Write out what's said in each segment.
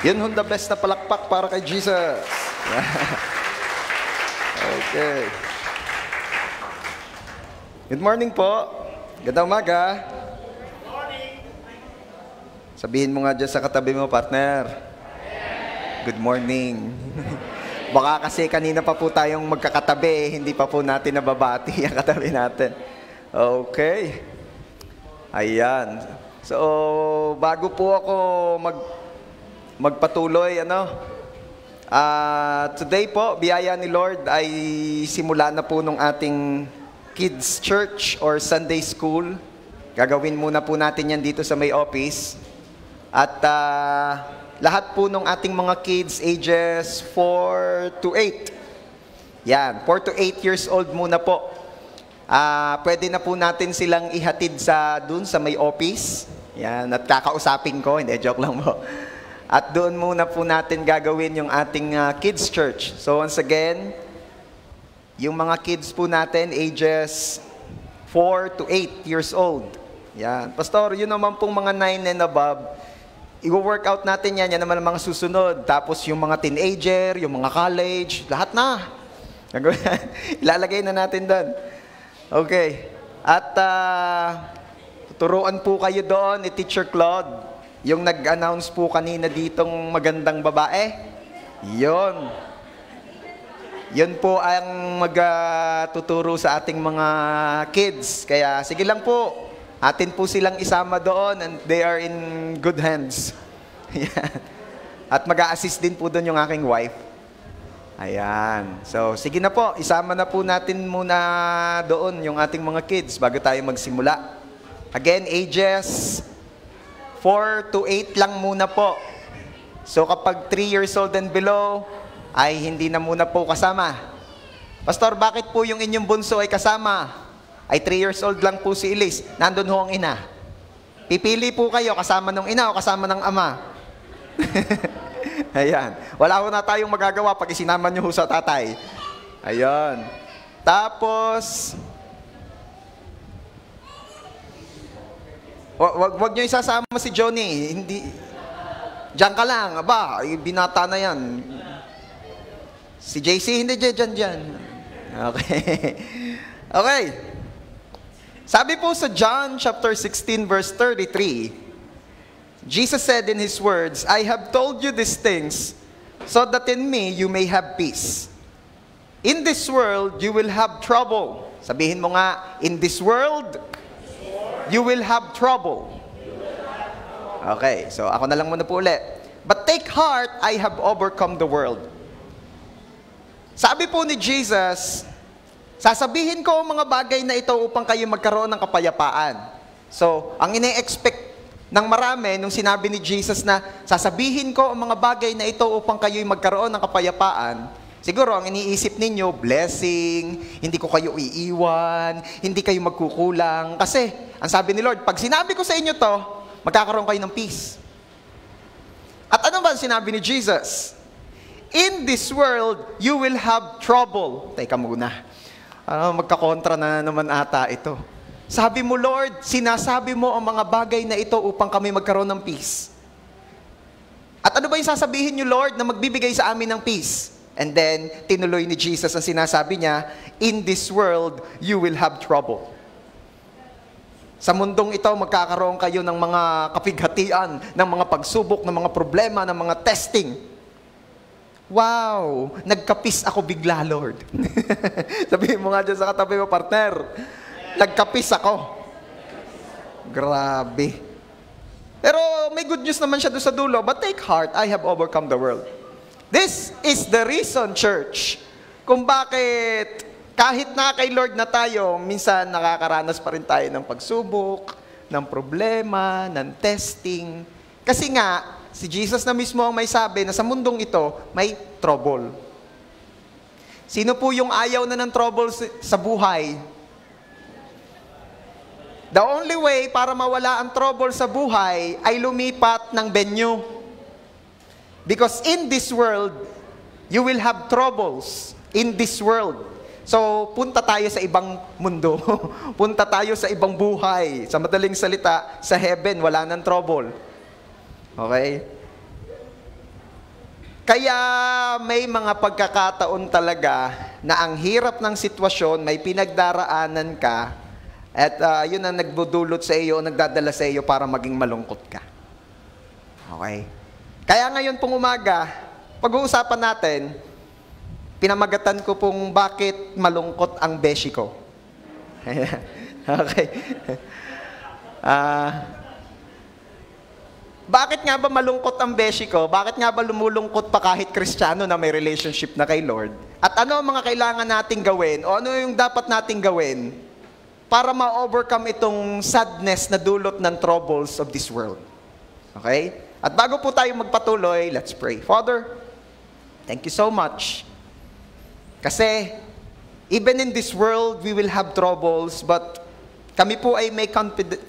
Yun hong the best na palakpak para kay Jesus. Okay. Good morning po. Gandang umaga. Sabihin mo nga dyan sa katabi mo, partner. Good morning. Baka kasi kanina pa po tayong magkakatabi, hindi pa po natin nababati ang katabi natin. Okay. Ayan. So, bago po ako magpatuloy, today po, biyaya ni Lord ay simula na po nung ating kids church or Sunday school. Gagawin muna po natin yan dito sa may office. At lahat po nung ating mga kids ages 4 to 8. Yan, 4 to 8 years old muna po. Pwede na po natin silang ihatid dun sa may office. Yan, at kakausapin ko, hindi, joke lang po. At doon muna po natin gagawin yung ating kids church. So once again, yung mga kids po natin, ages 4 to 8 years old. Yan. Pastor, yun naman pong mga 9 and above, i-workout natin yan naman ang mga susunod. Tapos yung mga teenager, yung mga college, lahat na. Ilalagay na natin doon. Okay. At tuturuan po kayo doon ni Teacher Claude. Yung nag-announce po kanina ditong magandang babae, yun po ang magtuturo sa ating mga kids. Kaya sige lang po, atin po silang isama doon and they are in good hands. At mag-a-assist din po doon yung aking wife. Ayan. So sige na po, isama na po natin muna doon yung ating mga kids bago tayo magsimula. Again, ages 4 to 8 lang muna po. So kapag 3 years old and below, ay hindi na muna po kasama. Pastor, bakit po yung inyong bunso ay kasama? Ay 3 years old lang po si Elise. Nandun ho ang ina. Pipili po kayo kasama ng ina o kasama ng ama. Ayan. Wala ho na tayong magagawa pag isinama nyo ho sa tatay. Ayan. Tapos, wag nyo isasama si Johnny. Hindi. Diyan ka lang. Aba, binata na yan. Si JC, hindi dyan. Okay. Okay. Sabi po sa John chapter 16 verse 33, Jesus said in His words, I have told you these things so that in me you may have peace. In this world you will have trouble. Sabihin mo nga, in this world you will have trouble. Okay, so ako na lang muna po ulit. But take heart, I have overcome the world. Sabi po ni Jesus, sasabihin ko ang mga bagay na ito upang kayo magkaroon ng kapayapaan. So, ang ine-expect ng marami nung sinabi ni Jesus na sasabihin ko ang mga bagay na ito upang kayo magkaroon ng kapayapaan, siguro ang iniisip ninyo, blessing, hindi ko kayo iiwan, hindi kayo magkukulang. Kasi, ang sabi ni Lord, pag sinabi ko sa inyo to, magkakaroon kayo ng peace. At ano ba ang sinabi ni Jesus? In this world, you will have trouble. Teka muna. Magkakontra na naman ata ito. Sabi mo, Lord, sinasabi mo ang mga bagay na ito upang kami magkaroon ng peace. At ano ba yung sasabihin niyo, Lord, na magbibigay sa amin ng peace? And then, tinuloy ni Jesus ang sinasabi niya, in this world, you will have trouble. Sa mundong ito, magkakaroon kayo ng mga kapighatian, ng mga pagsubok, ng mga problema, ng mga testing. Wow! Nagkapis ako bigla, Lord. Sabihin mo nga dyan sa katabi mo, partner, nagkapis ako. Grabe. Pero may good news naman siya doon sa dulo. But take heart, I have overcome the world. This is the reason, church, kung bakit kahit na kay Lord na tayo, minsan nakakaranas pa rin tayo ng pagsubok, ng problema, ng testing. Kasi nga, si Jesus na mismo ang may sabi na sa mundong ito, may trouble. Sino po yung ayaw na ng trouble sa buhay? The only way para mawala ang trouble sa buhay ay lumipat ng venue. Because in this world, you will have troubles. In this world. So, punta tayo sa ibang mundo. Punta tayo sa ibang buhay. Sa madaling salita, sa heaven, wala nang trouble. Okay? Kaya may mga pagkakataon talaga na ang hirap ng sitwasyon, may pinagdaraanan ka, at yun ang nagbudulot sa iyo, nagdadala sa iyo para maging malungkot ka. Okay? Kaya ngayon pong umaga, pag-uusapan natin, pinamagatan ko pong bakit malungkot ang beshi ko. Okay. Bakit nga ba malungkot ang beshi ko? Bakit nga ba lumulungkot pa kahit Kristiyano na may relationship na kay Lord? At ano ang mga kailangan nating gawin? O ano yung dapat nating gawin para ma-overcome itong sadness na dulot ng troubles of this world? Okay? At bago po tayo magpatuloy, let's pray. Father, thank you so much. Kasi, even in this world, we will have troubles, but kami po ay may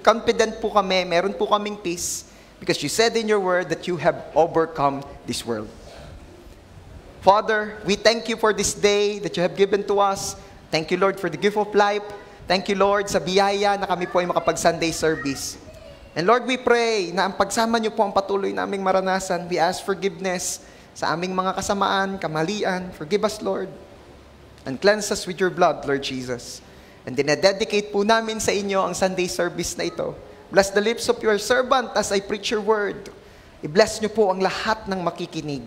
confident po kami, meron po kaming peace, because you said in your word that you have overcome this world. Father, we thank you for this day that you have given to us. Thank you, Lord, for the gift of life. Thank you, Lord, sa biyaya na kami po ay makapag-Sunday service. And Lord, we pray na ang pagsama niyo po ang patuloy naming maranasan. We ask forgiveness sa aming mga kasamaan, kamalian. Forgive us, Lord. And cleanse us with your blood, Lord Jesus. And dinededicate po namin sa inyo ang Sunday service na ito. Bless the lips of your servant as I preach your word. I-bless niyo po ang lahat ng makikinig.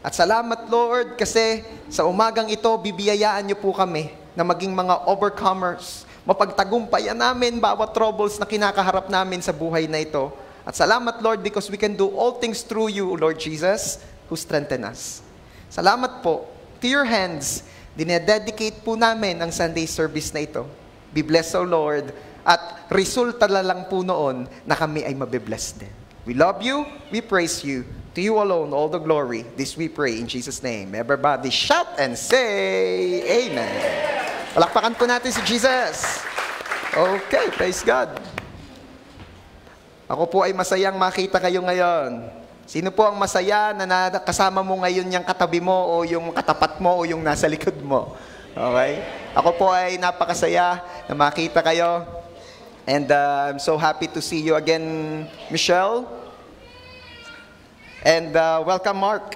At salamat, Lord, kasi sa umagang ito, bibiyayaan niyo po kami na maging mga overcomers. Mapagtagumpayan namin bawat troubles na kinakaharap namin sa buhay na ito. At salamat, Lord, because we can do all things through you, Lord Jesus, who strengthen us. Salamat po. To your hands, dinededicate po namin ang Sunday service na ito. Be blessed, O Lord. At resulta lang po noon na kami ay mabibless din. We love you. We praise you. To you alone, all the glory. This we pray in Jesus' name. Everybody shout and say Amen. Palakpakan po natin si Jesus. Okay, praise God. Ako po ay masayang makita kayo ngayon. Sino po ang masaya na nakasama mo ngayon yung katabi mo o yung katapat mo o yung nasa likod mo? Okay? Ako po ay napakasaya na makita kayo. And I'm so happy to see you again, Michelle. And welcome, Mark.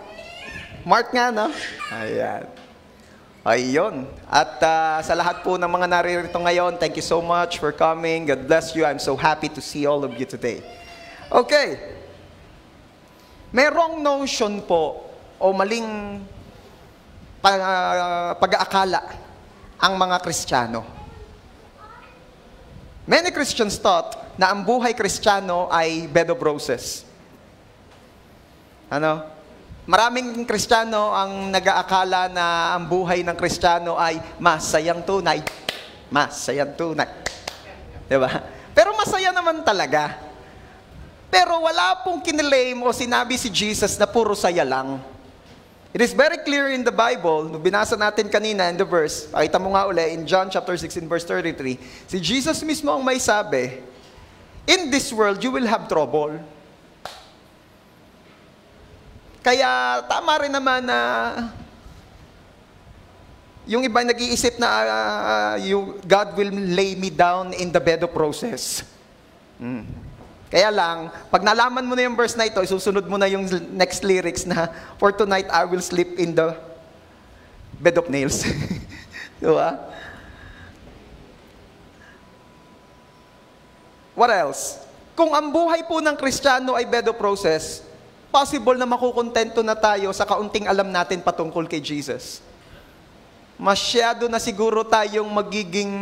Mark nga, no? Ayan. Ayun. At sa lahat po ng mga naririto ngayon, thank you so much for coming. God bless you. I'm so happy to see all of you today. Okay. Merong notion po o maling pag-aakala ang mga Kristiyano. Many Christians thought na ang buhay Kristiyano ay bed of roses. Ano? Maraming Kristiyano ang nag-aakala na ang buhay ng Kristiyano ay masayang tunay. Masayang tunay. Diba? Pero masaya naman talaga. Pero wala pong kinilaim o sinabi si Jesus na puro saya lang. It is very clear in the Bible, nung binasa natin kanina in the verse, pakita mo nga uli, in John chapter 16 verse 33, si Jesus mismo ang may sabi, in this world you will have trouble. Kaya tama rin naman na yung iba nag-iisip na God will lay me down in the bed of roses. Kaya lang, pag nalaman mo na yung verse na ito, isusunod mo na yung next lyrics na, for tonight I will sleep in the bed of nails. Diba? What else? Kung ang buhay po ng Kristiyano ay bed of roses, possible na makukontento na tayo sa kaunting alam natin patungkol kay Jesus. Masyado na siguro tayong magiging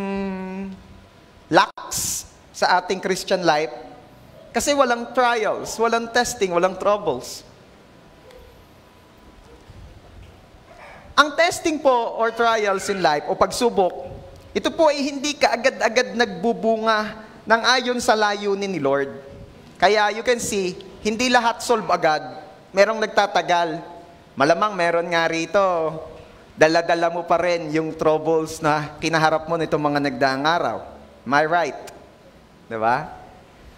lax sa ating Christian life kasi walang trials, walang testing, walang troubles. Ang testing po or trials in life o pagsubok, ito po ay hindi kaagad-agad nagbubunga ng ayon sa layunin ni Lord. Kaya you can see, hindi lahat solve agad. Merong nagtatagal. Malamang meron nga rito, dala-dala mo pa rin yung troubles na kinaharap mo nitong mga nagdaang araw. Am I right? Diba?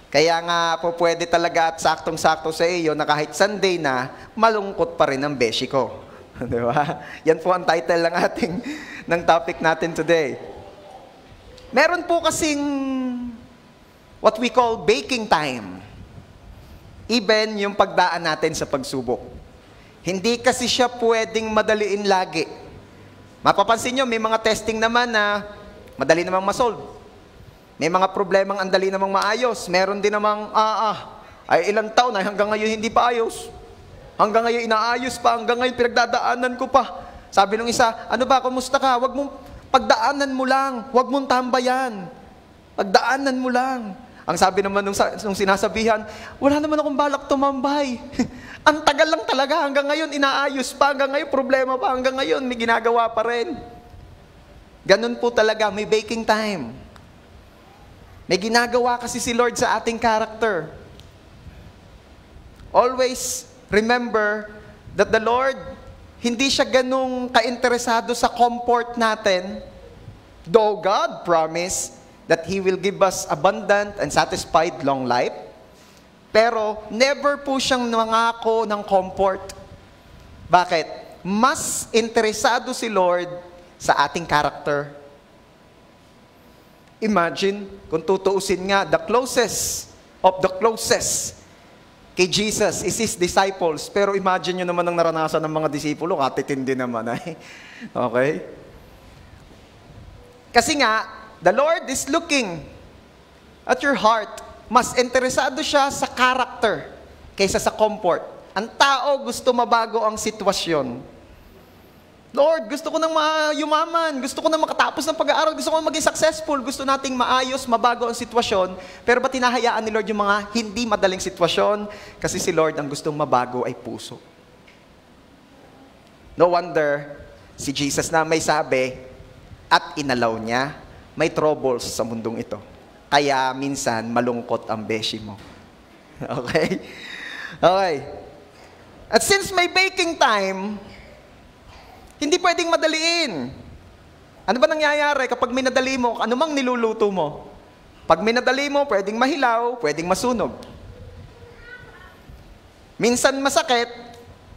Kaya nga po pwede talaga at saktong-sakto sa iyo na kahit Sunday na, malungkot pa rin ang beshi ko. Diba? Yan po ang title ng topic natin today. Meron po kasing what we call baking time. Even yung pagdaan natin sa pagsubok. Hindi kasi siya pwedeng madaliin lagi. Mapapansin nyo, may mga testing naman na madali namang masolve. May mga problemang ang dali namang maayos. Meron din namang, ay ilang taon na hanggang ngayon hindi pa ayos. Hanggang ngayon inaayos pa, hanggang ngayon pinagdadaanan ko pa. Sabi nung isa, ano ba, kumusta ka? Wag mong, pagdaanan mo lang, wag mong tambayan. Pagdaanan mo lang. Ang sabi naman nung sinasabihan, wala naman akong balak tumambay. Ang tagal lang talaga, hanggang ngayon inaayos pa, hanggang ngayon problema pa, hanggang ngayon may ginagawa pa rin. Ganun po talaga, may baking time. May ginagawa kasi si Lord sa ating character. Always remember that the Lord, hindi siya ganung kainteresado sa comfort natin, though God promised that He will give us abundant and satisfied long life. Pero never po siyang nangako ng comfort. Bakit? Mas interesado si Lord sa ating character. Imagine, kung tutuusin nga, the closest of the closest kay Jesus is His disciples. Pero imagine nyo naman ang naranasan ng mga disipulo, katitindi naman ay. Okay? Kasi nga, the Lord is looking at your heart. Mas interesado siya sa character kaysa sa comfort. Ang tao gusto mabago ang sitwasyon. Lord, gusto ko nang yumaman, gusto ko nang makatapos ng pag-aaral, gusto ko nang maging successful, gusto nating maayos, mabago ang sitwasyon. Pero ba't hinahayaan ni Lord yung mga hindi madaling sitwasyon? Kasi si Lord ang gustong mabago ay puso. No wonder, si Jesus na may sabi, at inalaw niya, may troubles sa mundong ito. Kaya minsan, malungkot ang beshi mo. Okay? Okay. At since may baking time, hindi pwedeng madaliin. Ano ba nangyayari kapag minadali mo, ano mang niluluto mo? Pag minadali mo, pwedeng mahilaw, pwedeng masunog. Minsan masakit,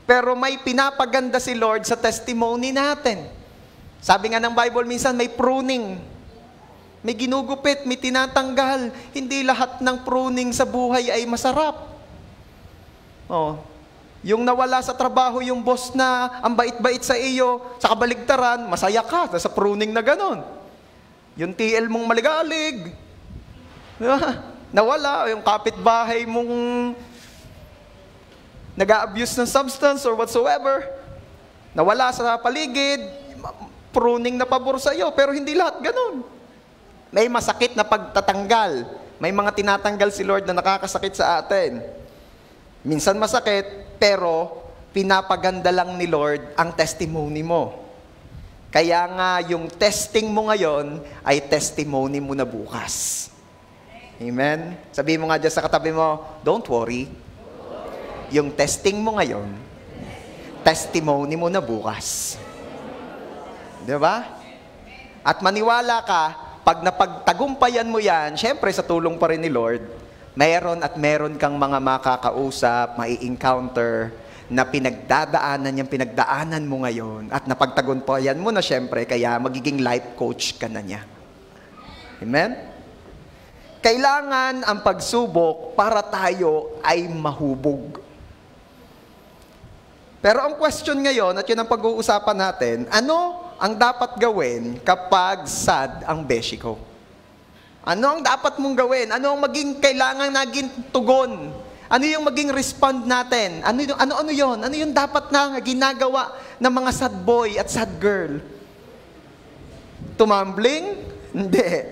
pero may pinapaganda si Lord sa testimony natin. Sabi nga ng Bible, minsan may pruning. May ginugupit, may tinatanggal. Hindi lahat ng pruning sa buhay ay masarap. Yung nawala sa trabaho yung boss na ang bait-bait sa iyo, sa kabaligtaran, masaya ka sa pruning na ganon. Yung TL mong maligalig, nawala. Yung kapitbahay mong nag-a-abuse ng substance or whatsoever, nawala sa paligid, pruning na pabor sa iyo, pero hindi lahat ganon. May masakit na pagtatanggal. May mga tinatanggal si Lord na nakakasakit sa atin. Minsan masakit, pero pinapaganda lang ni Lord ang testimony mo. Kaya nga yung testing mo ngayon ay testimony mo na bukas. Amen? Sabihin mo nga dyan sa katabi mo, don't worry. Yung testing mo ngayon, testimony mo na bukas. Diba? At maniwala ka, pag napagtagumpayan mo yan, syempre sa tulong pa rin ni Lord, meron kang mga makakausap, mai-encounter na pinagdaanan mo ngayon at napagtagumpayan mo na syempre, kaya magiging life coach ka na niya. Amen? Kailangan ang pagsubok para tayo ay mahubog. Pero ang question ngayon, at yun ang pag-uusapan natin, ano ang dapat gawin kapag sad ang beshi ko? Ano ang dapat mong gawin? Ano ang maging kailangan naging tugon? Ano yung maging respond natin? Ano yun? Ano yung dapat na ginagawa ng mga sad boy at sad girl? Tumambling? Hindi.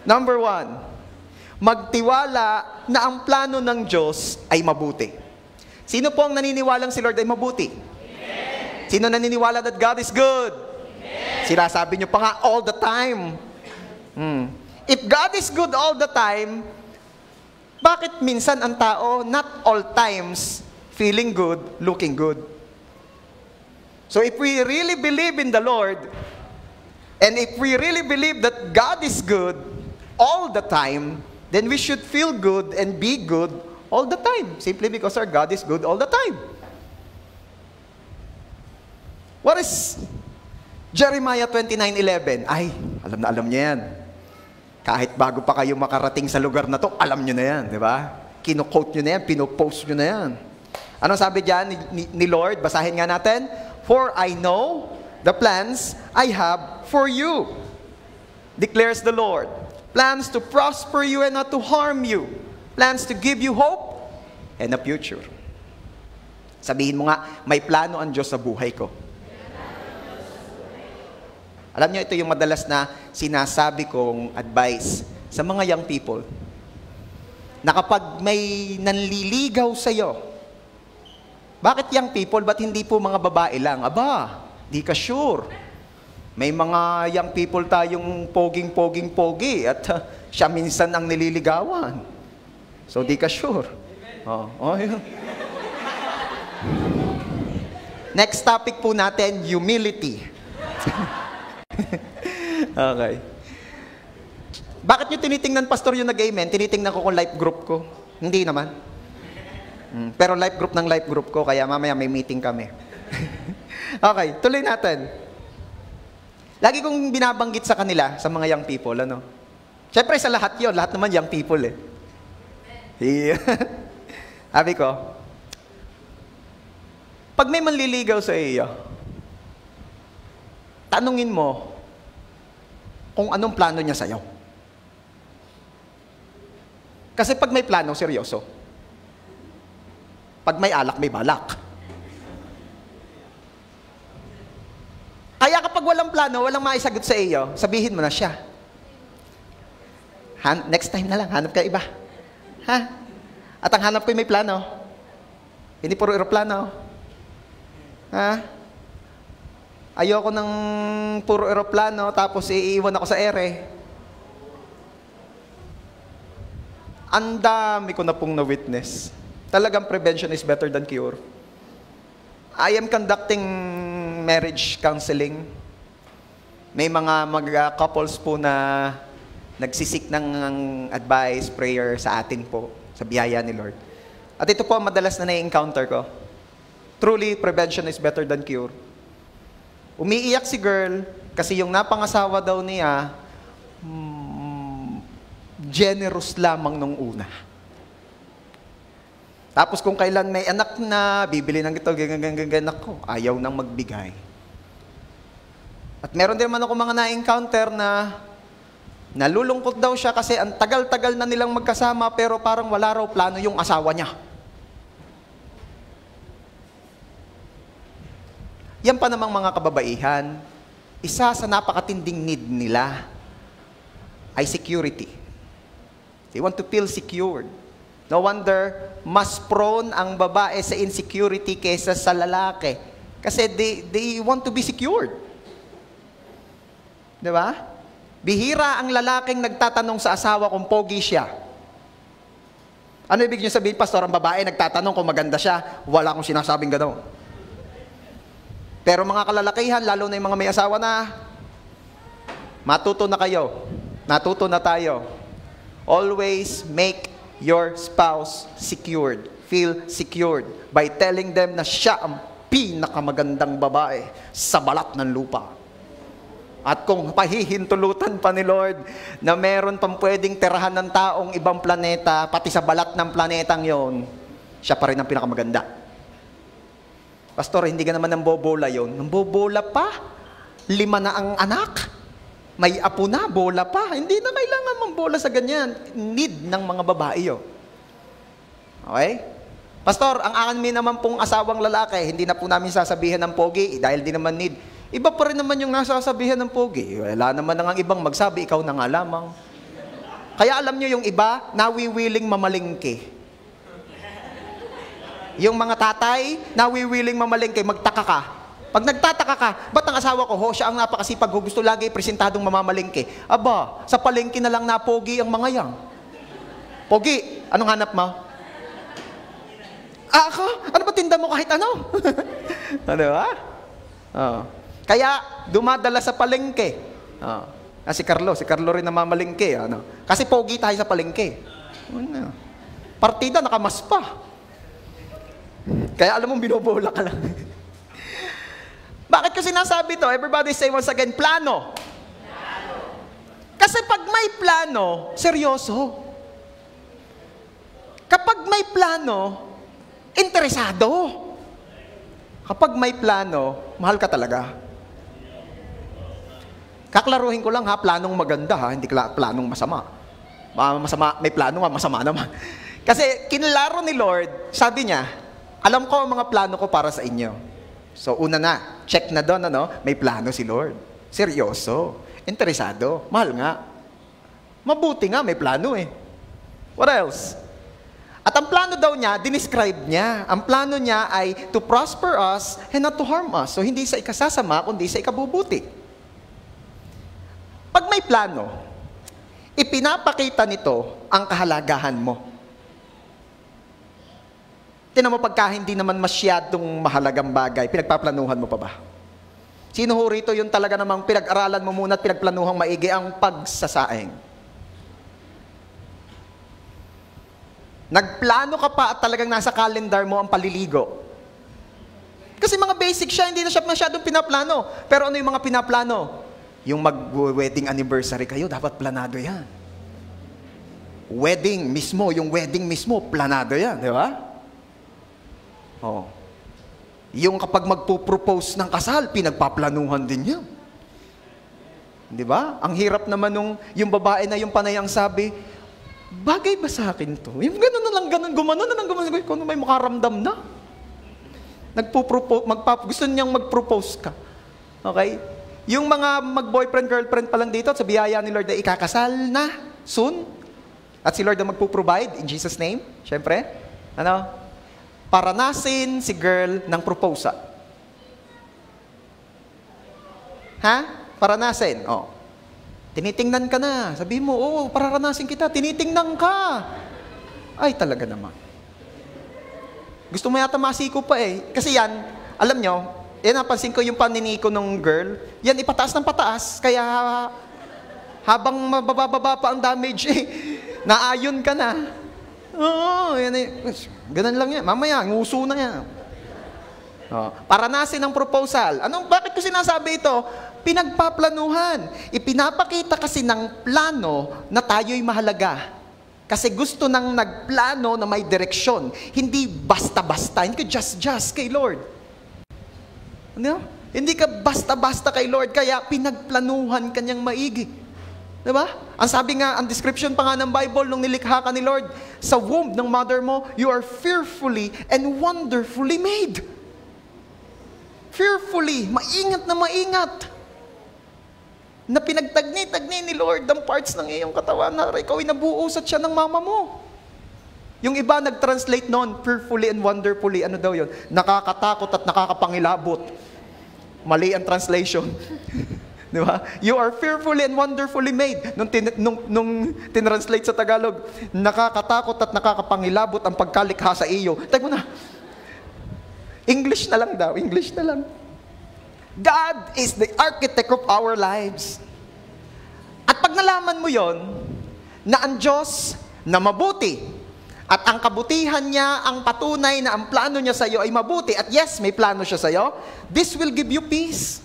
Number 1, magtiwala na ang plano ng Diyos ay mabuti. Sino po ang naniniwalang si Lord ay mabuti? Amen. Sino naniniwala that God is good? Amen. Sila sabi niyo pa nga all the time. If God is good all the time, bakit minsan ang tao, not all times, feeling good, looking good? So if we really believe in the Lord, and if we really believe that God is good all the time, then we should feel good and be good all the time, simply because our God is good all the time. What is Jeremiah 29:11? Ay, alam niya yan. Kahit bago pa kayo makarating sa lugar na to, alam nyo na yan, di ba? Kino-quote nyo na yan, pinopost nyo na yan. Anong sabi dyan ni Lord? Basahin nga natin. For I know the plans I have for you, declares the Lord. Plans to prosper you and not to harm you. Plans to give you hope and a future. Sabihin mo nga, may plano ang Diyos sa buhay ko. Alam niyo, ito yung madalas na sinasabi kong advice sa mga young people. Na kapag may nanliligaw sa'yo, bakit young people? Ba't hindi po mga babae lang? Aba, di ka sure. May mga young people tayong poging-pogi at siya minsan ang nililigawan. So, di ka sure. Yun. Next topic po natin, humility. Okay. Bakit nyo tinitingnan, Pastor, yung nag-amen? Tinitingnan ko kung life group ko. Hindi naman. Pero life group ko, kaya mamaya may meeting kami. Okay, tuloy natin. Lagi kong binabanggit sa kanila, sa mga young people, ano? Siyempre sa lahat yon, lahat naman young people eh. Sabi ko, pag may manliligaw sa iyo, tanungin mo kung anong plano niya sa'yo. Kasi pag may plano, seryoso. Pag may alak, may balak. Kaya kapag walang plano, walang maisagot sa iyo, sabihin mo na siya. Next time na lang, hanap ka iba. Ha? At ang hanap ko may plano. Hindi puro eroplano. Ha? Ayoko ng puro eroplano, tapos iiwan ako sa ere. Ang dami ko na pong na-witness. Talagang prevention is better than cure. I am conducting marriage counseling. May mga couples po na nagsisik ng advice, prayer sa atin po, sa biyaya ni Lord. At ito po ang madalas na na-encounter ko. Truly, prevention is better than cure. Umiiyak si girl kasi yung napangasawa daw niya, generous lamang nung una. Tapos kung kailan may anak na, bibili ng ito, ganyan ko, ayaw nang magbigay. At meron din naman ako mga na-encounter na nalulungkot daw siya kasi ang tagal-tagal na nilang magkasama pero parang wala raw plano yung asawa niya. Yan pa namang mga kababaihan, isa sa napakatinding need nila ay security. They want to feel secured. No wonder, mas prone ang babae sa insecurity kaysa sa lalaki. Kasi they want to be secured. Di ba? Bihira ang lalaking nagtatanong sa asawa kung pogi siya. Ano ibig niyo sabihin, Pastor? Ang babae nagtatanong kung maganda siya, wala akong sinasabing gano'n. Pero mga kalalakihan, lalo na yung mga may asawa na, matuto na kayo. Natuto na tayo. Always make your spouse secured. Feel secured by telling them na siya ang pinakamagandang babae sa balat ng lupa. At kung pahihintulutan pa ni Lord na meron pang pwedeng tirahan ng taong ibang planeta, pati sa balat ng planetang yon, siya pa rin ang pinakamaganda. Pastor, hindi ka naman nambobola yon. Nambobola pa? 5 na ang anak? May apo na, bola pa. Hindi na kailangan mambola sa ganyan. Need ng mga babae yun. Okay? Pastor, ang amin naman pong asawang lalaki, hindi na po namin sasabihan ng pogi dahil di naman need. Iba pa rin naman yung nasasabihan ng pogi. Wala naman nang ibang magsabi, ikaw na nga lamang. Kaya alam nyo yung iba, nawiwiling mamalingke. Yung mga tatay, nawiwiling mamalingke, magtaka ka. Pag nagtataka ka, ba't ang asawa ko, siya ang napakasipag, gusto lagi presentadong mamamalingke. Aba, sa palengke na lang na pogi ang mga yang. Pogi, anong hanap mo? Ako? Ano ba tinda mo kahit ano? Ano ba? Kaya, dumadala sa palengke. Si Carlo rin namamalingke. Kasi pogi tayo sa palengke. Partida, nakamas pa. Kaya alam mong binobola ka lang. Bakit ko sinasabi to? Everybody say once again, plano. Kasi pag may plano, seryoso. Kapag may plano, Interesado. Kapag may plano, mahal ka talaga. Kaklaruhin ko lang ha, planong maganda ha, hindi planong masama. Masama, may plano nga, masama naman. Kasi kinlaro ni Lord, sabi niya, alam ko ang mga plano ko para sa inyo. So una na, check na doon, may plano si Lord. Seryoso, interesado, mahal nga. Mabuti nga, may plano eh. What else? At ang plano daw niya, dinescribe niya. Ang plano niya ay to prosper us and not to harm us. So hindi sa ikasasama, kundi sa ikabubuti. Pag may plano, ipinapakita nito ang kahalagahan mo. Tingnan mo pagka hindi naman masyadong mahalagang bagay, pinagpaplanuhan mo pa ba? Sino ho rito yung talaga namang pinag-aralan mo muna at pinagplanuhang maigi ang pagsasaing? Nagplano ka pa at talagang nasa calendar mo ang paliligo. Kasi mga basic siya, hindi na siya masyadong pinaplano. Pero ano yung mga pinaplano? Yung mag-wedding anniversary kayo, dapat planado yan. Wedding mismo, yung wedding mismo, planado yan, di ba? Oh. Yung kapag magpo-propose ng kasal, pinagpaplanuhan din yan. Di ba? Ang hirap naman nung yung babae na yung panayang sabi, bagay ba sa akin to? Yung gano'n na lang, gano'n, gumano na lang, gumano, kung may makaramdam na. Gusto niyang mag-propose ka. Okay? Yung mga mag-boyfriend, girlfriend pa lang dito, sa biyaya ni Lord na ikakasal na soon. At si Lord na magpo-provide in Jesus' name. Siyempre. Paranasin si girl ng proposal. Ha? Paranasin. Oh. Tinitingnan ka na. Sabi mo, pararanasin kita. Tinitingnan ka. Ay, talaga naman. Gusto mo yata masiko pa eh. Kasi yan, alam nyo, napansin ko yung paniniko ng girl, yan ipataas ng pataas. Kaya habang mabababa pa ang damage, naayon ka na. Oo, yan eh. Ganun lang yan. Mamaya, nguso na yan. Paranasin ang proposal. Bakit ko sinasabi ito? Pinagpaplanuhan. Ipinapakita kasi ng plano na tayo'y mahalaga. Kasi gusto nang nagplano na may direksyon. Hindi basta-basta. Hindi ka just kay Lord. Hindi ka basta-basta kay Lord. Kaya pinagplanuhan kanyang maigi. Diba? Ang sabi nga, ang description pa nga ng Bible nung nilikha ka ni Lord, sa womb ng mother mo, you are fearfully and wonderfully made. Fearfully, maingat na maingat. Na pinagtagni-tagni ni Lord ang parts ng iyong katawan na ikaw ay nabuusat siya ng mama mo. Yung iba nag-translate noon, fearfully and wonderfully, ano daw yun? Nakakatakot at nakakapangilabot. Mali ang translation. Di ba? You are fearfully and wonderfully made. Nung tinranslate sa Tagalog, nakakatakot at nakakapangilabot ang pagkalikha sa iyo. Teka mo na. English na lang daw. English na lang. God is the architect of our lives. At pag nalaman mo yon, na ang Diyos na mabuti, at ang kabutihan niya, ang patunay na ang plano niya sa iyo ay mabuti, at yes, may plano siya sa iyo, this will give you peace.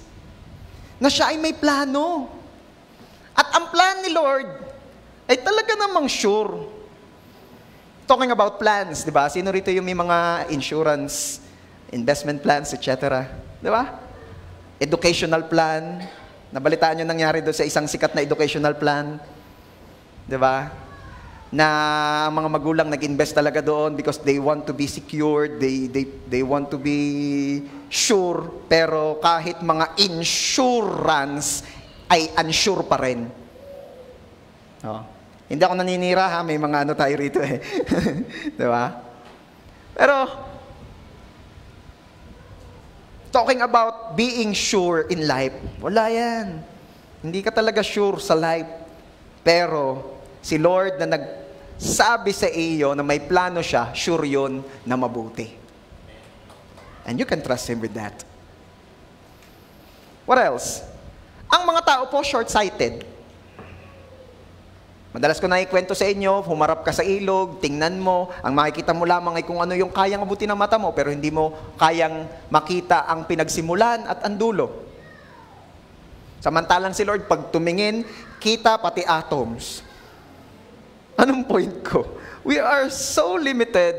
Na siya ay may plano. At ang plan ni Lord ay talaga namang sure. Talking about plans, di ba? Sino rito yung may mga insurance, investment plans, etc.? Di ba? Educational plan. Nabalitaan nyo nangyari doon sa isang sikat na educational plan. Di ba? Na mga magulang nag-invest talaga doon because they want to be secured, they want to be sure, pero kahit mga insurance ay unsure pa rin. Hindi ako naninira ha, may mga tayo rito eh. Di ba? Pero talking about being sure in life, wala yan. Hindi ka talaga sure sa life. Pero si Lord na nagsabi sa iyo na may plano siya, sure yun na mabuti. And you can trust Him with that. What else? Ang mga tao po short-sighted. Madalas ko na ikwento sa inyo, humarap ka sa ilog, tingnan mo, ang makikita mo lamang ay kung ano yung kayang abutin ng mata mo, pero hindi mo kayang makita ang pinagsimulan at ang dulo. Samantalang si Lord, pag tumingin, kita pati atoms. Anong point ko? We are so limited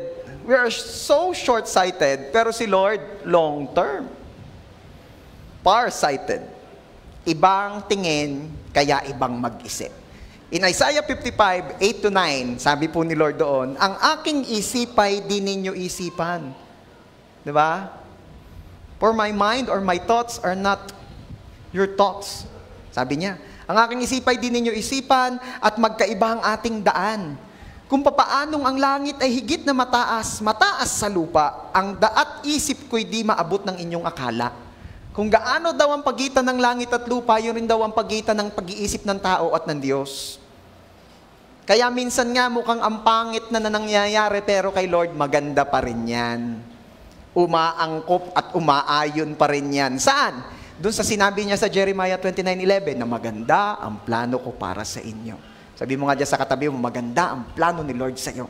We are so short-sighted, pero si Lord, long-term. Far-sighted. Ibang tingin, kaya ibang mag-isip. In Isaiah 55, 8-9, sabi po ni Lord doon, ang aking isipay di ninyo isipan. Diba? For my mind or my thoughts are not your thoughts. Sabi niya, ang aking isipay di ninyo isipan at magkaiba ang ating daan. Kung papaanong ang langit ay higit na mataas sa lupa, ang daat isip ko'y di maabot ng inyong akala. Kung gaano daw ang pagitan ng langit at lupa, yun rin daw ang pagitan ng pag-iisip ng tao at ng Diyos. Kaya minsan nga mukhang ang pangit na nangyayari, pero kay Lord maganda pa rin yan. Umaangkop at umaayon pa rin yan. Saan? Doon sa sinabi niya sa Jeremiah 29:11 na maganda ang plano ko para sa inyo. Sabi mo nga dyan sa katabi mo, maganda ang plano ni Lord sa iyo.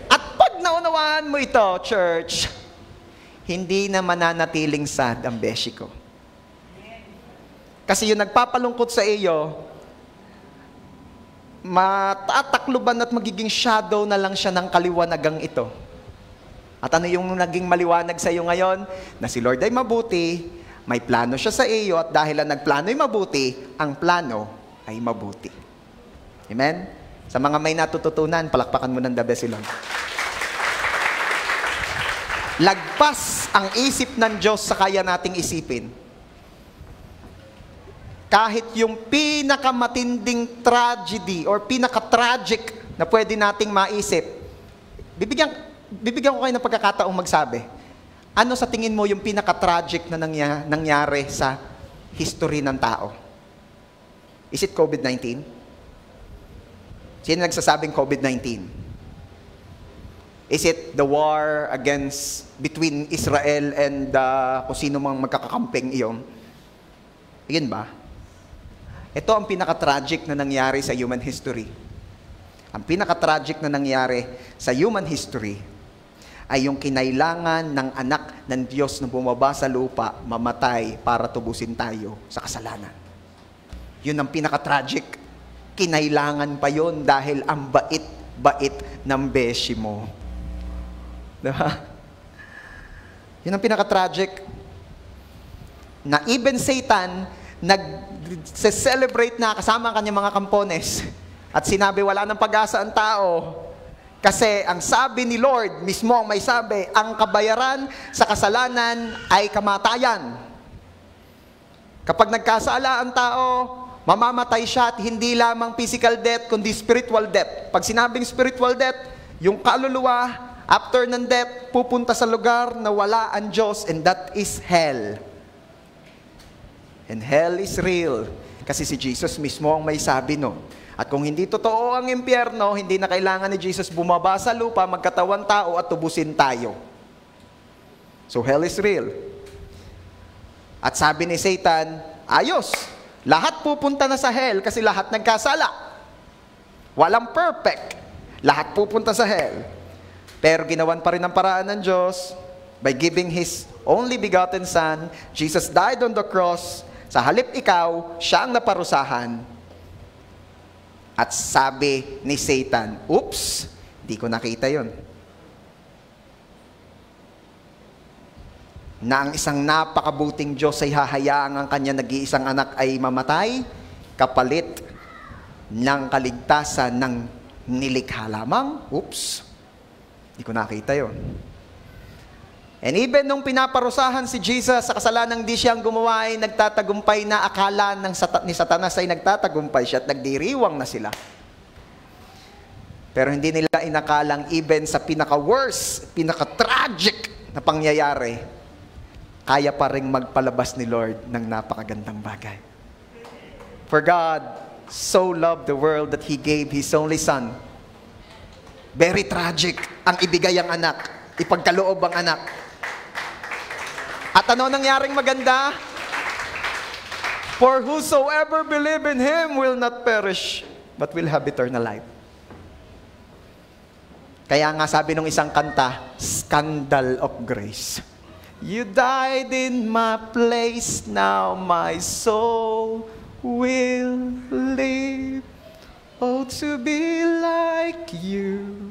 At pag naunawaan mo ito, church, hindi na mananatiling sad ang beshi ko. Kasi yung nagpapalungkot sa iyo, matatakluban at magiging shadow na lang siya ng kaliwanagang ito. At ano yung naging maliwanag sa iyo ngayon? Na si Lord ay mabuti, may plano siya sa iyo, at dahil ang nagplano ay mabuti, ang plano ay mabuti. Amen? Sa mga may natututunan, palakpakan mo ng the best si Lord. Lagpas ang isip ng Diyos sa kaya nating isipin. Kahit yung pinakamatinding tragedy or pinaka-tragic na pwede nating maisip, bibigyan ko kayo ng pagkakataong magsabi. Ano sa tingin mo yung pinaka-tragic na nangyari sa history ng tao? Is it COVID-19? Sino nagsasabing COVID-19? Is it the war between Israel and kung sino mang magkakakamping iyon? Iyon ba? Ito ang pinaka-tragic na nangyari sa human history. Ang pinaka-tragic na nangyari sa human history ay yung kinailangan ng anak ng Diyos na bumaba sa lupa, mamatay para tubusin tayo sa kasalanan. Yun ang pinaka-tragic. Kinailangan pa yon dahil ang bait-bait ng beshi mo. Diba? Yun ang pinaka-tragic. Na even Satan, nag-celebrate na kasama ang kanyang mga kampones. At sinabi, wala ng pag-asa ang tao. Kasi ang sabi ni Lord, mismo ang may sabi, ang kabayaran sa kasalanan ay kamatayan. Kapag nagkasala ang tao, mamamatay siya, at hindi lamang physical death, kundi spiritual death. Pag sinabing spiritual death, yung kaluluwa, after ng death, pupunta sa lugar na wala ang Diyos, and that is hell. And hell is real. Kasi si Jesus mismo ang may sabi no. At kung hindi totoo ang impyerno, hindi na kailangan ni Jesus bumaba sa lupa, magkatawan tao at tubusin tayo. So hell is real. At sabi ni Satan, ayos, lahat pupunta na sa hell kasi lahat nagkasala. Walang perfect. Lahat pupunta sa hell. Pero ginawan pa rin ang paraan ng Diyos by giving His only begotten Son. Jesus died on the cross. Sa halip ikaw, siya ang naparusahan. At sabi ni Satan, oops, di ko nakita yon. Na ang isang napakabuting Diyos ay hahayaang ang kanya nag-iisang anak ay mamatay, kapalit ng kaligtasan ng nilikha lamang. Oops, di ko nakita yon. And even nung pinaparusahan si Jesus sa kasalanang di siyang gumawa, ay nagtatagumpay na akala ni Satanas ay nagtatagumpay siya at nagdiriwang na sila. Pero hindi nila inakalang even sa pinaka-worst, pinaka-tragic na pangyayari, kaya pa rin magpalabas ni Lord ng napakagandang bagay. For God so loved the world that He gave His only Son. Very tragic ang ibigay ang anak, ipagkaloob ang anak. At ano nangyaring maganda? For whosoever believe in Him will not perish, but will have eternal life. Kaya nga sabi nung isang kanta, Scandal of Grace. You died in my place, now my soul will live. Oh, to be like you,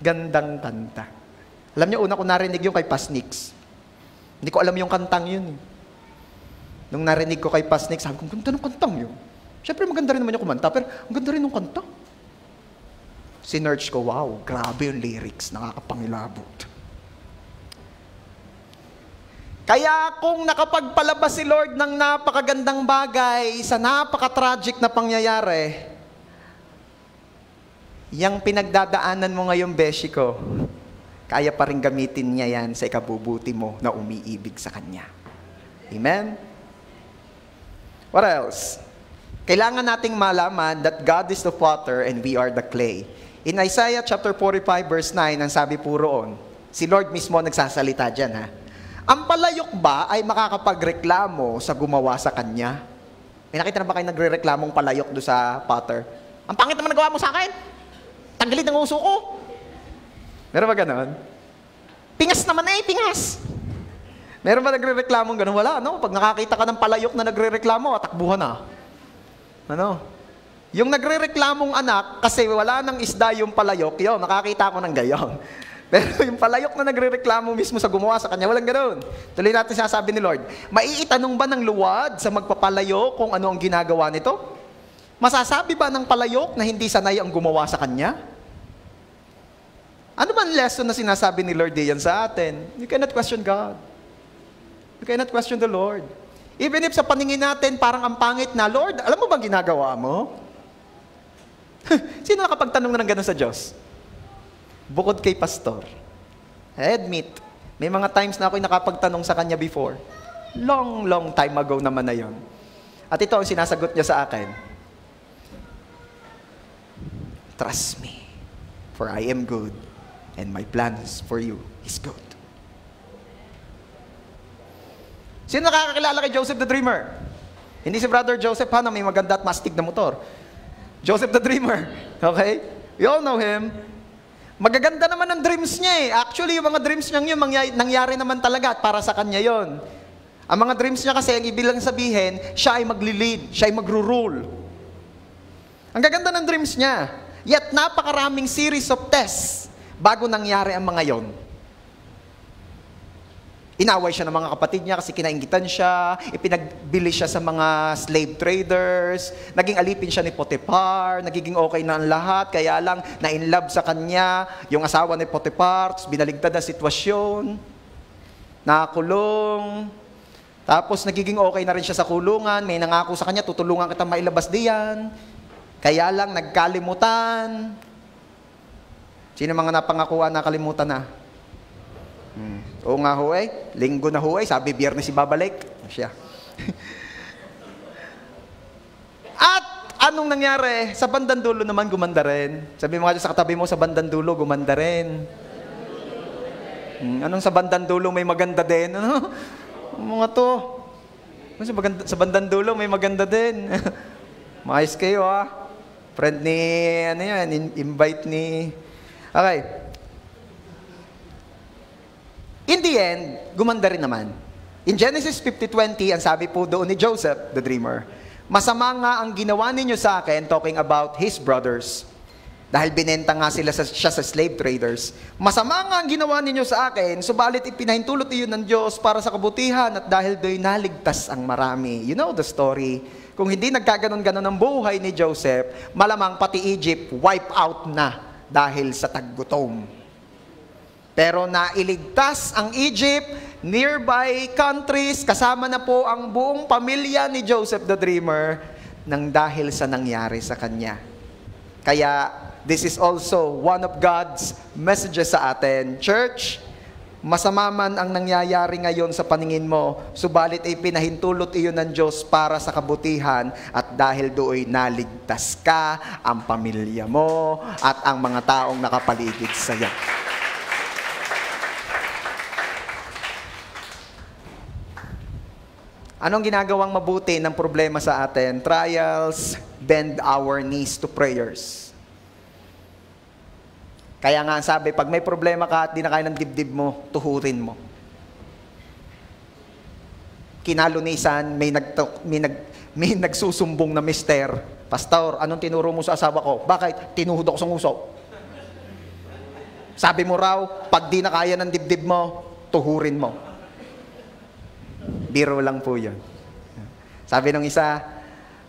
Gandang kanta. Alam niyo, una ko narinig yung kay Pasnix. Hindi ko alam yung kantang yun. Nung narinig ko kay Pasnix, sabi ko, ganda ng kantang yun. Siyempre, maganda rin naman yung kumanta, pero ang ganda rin ng kanta. Sinearch ko, wow, grabe yung lyrics, nakakapangilabot. Kaya kung nakapagpalabas si Lord ng napakagandang bagay sa napaka-tragic na pangyayari, yang pinagdadaanan mo ngayong beshi ko, kaya pa rin gamitin niya yan sa ikabubuti mo na umiibig sa Kanya. Amen? What else? Kailangan nating malaman that God is the potter and we are the clay. In Isaiah chapter 45 verse 9, ang sabi po roon, si Lord mismo nagsasalita dyan ha. Ang palayok ba ay makakapagreklamo sa gumawa sa kanya? May nakita na ba kayo nagre-reklamong palayok do sa potter? Ang pangit naman nagawa mo sa akin. Tanggalin ang uso ko. Meron ba ganon? Pingas naman pingas. Meron ba nagre-reklamong ganon? Wala, no? Pag nakakita ka ng palayok na nagre-reklamo, takbuhan na. Ano? Yung nagre-reklamong anak, kasi wala nang isda yung palayok, yun, nakakita ko ng gayon. Pero yung palayok na nagre-reklamo mismo sa gumawa sa kanya, walang ganoon. Tuloy natin sinasabi ni Lord, maiitanong ba ng luwad sa magpapalayok kung ano ang ginagawa nito? Masasabi ba ng palayok na hindi sanay ang gumawa sa kanya? Ano ba ang lesson na sinasabi ni Lord diyan sa atin? You cannot question God. You cannot question the Lord. Even if sa paningin natin parang ang pangit na, Lord, alam mo bang ginagawa mo? Sino nakapagtanong na ng gano'n sa Diyos? Bukod kay pastor. I admit, may mga times na ako'y nakapagtanong sa kanya before. Long time ago naman na yon. At ito ang sinasagot niya sa akin. Trust me, for I am good, and my plans for you is good. Sino nakakakilala kay Joseph the Dreamer? Hindi si Brother Joseph na may maganda at mastig na motor. Joseph the Dreamer. Okay? We all know him. Magaganda naman ang dreams niya eh. Actually, yung mga dreams niya yun, nangyari naman talaga at para sa kanya yon. Ang mga dreams niya kasi, ang ibilang sabihin, siya ay magli-lead, siya ay magro-rule. Ang gaganda ng dreams niya. Yet, napakaraming series of tests bago nangyari ang mga yon. Inaway siya ng mga kapatid niya kasi kinainggitan siya, ipinagbili siya sa mga slave traders, naging alipin siya ni Potiphar, nagiging okay na ang lahat, kaya lang na-inlove sa kanya, yung asawa ni Potiphar, binaligtad ang sitwasyon, nakakulong, tapos nagiging okay na rin siya sa kulungan, may nangako sa kanya, tutulungan kita mailabas diyan, kaya lang nagkalimutan. Sino mga napangakuan nakalimutan na? Oo nga ho linggo na ho sabi Biyernes ibabalik. Siya. At anong nangyari? Sa bandang dulo naman gumanda rin. Sabi mo nga sa katabi mo, sa bandang dulo gumanda rin. Anong sa bandang dulo may maganda din? Ano? Mga to. Sa bandang dulo may maganda din. Maayos kayo Friend ni, invite ni... Okay. In the end, gumanda rin naman. In Genesis 50:20, ang sabi po doon ni Joseph, the dreamer, masama nga ang ginawa ninyo sa akin, talking about his brothers, dahil binenta nga siya sa slave traders. Masama nga ang ginawa ninyo sa akin, subalit ipinahintulot iyon ng Diyos para sa kabutihan at dahil do'y naligtas ang marami. You know the story. Kung hindi nagkaganon-ganon ang buhay ni Joseph, malamang pati Egypt wipe out na dahil sa taggutom. Pero nailigtas ang Egypt, nearby countries, kasama na po ang buong pamilya ni Joseph the Dreamer nang dahil sa nangyari sa kanya. Kaya, this is also one of God's messages sa atin. Church, masama man ang nangyayari ngayon sa paningin mo, subalit ay pinahintulot iyon ng Diyos para sa kabutihan at dahil do'y naligtas ka, ang pamilya mo, at ang mga taong nakapaligid sa iyo. Anong ginagawang mabuti ng problema sa atin? Trials bend our knees to prayers. Kaya nga sabi, pag may problema ka at di na kaya ng dibdib mo, tuhurin mo. Kinalunisan, may nagsusumbong na mister, Pastor, anong tinuro mo sa asawa ko? Bakit? Tinuhod ako sa nguso. Sabi mo raw, pag di na kaya ng dibdib mo, tuhurin mo. Biro lang po yun. Sabi nung isa,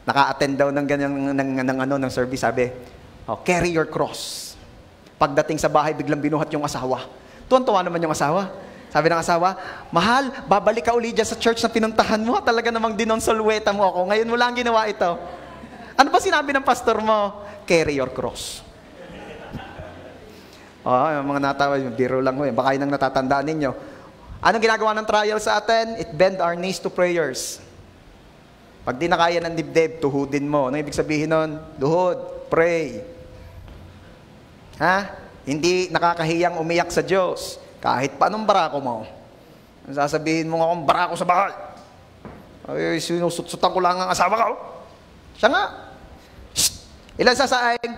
naka-attend daw ng ganyan ng service, sabi, carry your cross. Pagdating sa bahay, biglang binuhat yung asawa. Tuwan-tuwa naman yung asawa. Sabi ng asawa, mahal, babalik ka uli dyan sa church na pinuntahan mo. Talaga namang dinonsolweta mo ako. Ngayon mo lang ginawa ito. Ano ba sinabi ng pastor mo? Carry your cross. Yung mga natawa, biro lang ho. Baka yun ang natatandaan ninyo. Anong ginagawa ng trial sa atin? It bend our knees to prayers. Pag di na kaya ng dibdib, tuhudin mo. Ano ibig sabihin nun? Duhod, pray. Hindi nakakahiyang umiyak sa Diyos. Kahit pa anong barako mo. Sasabihin mo nga akong barako sa bahay. Ay, sinusutsutan ko lang ang asawa ko. Siya nga. Shh! Ilan sasaing?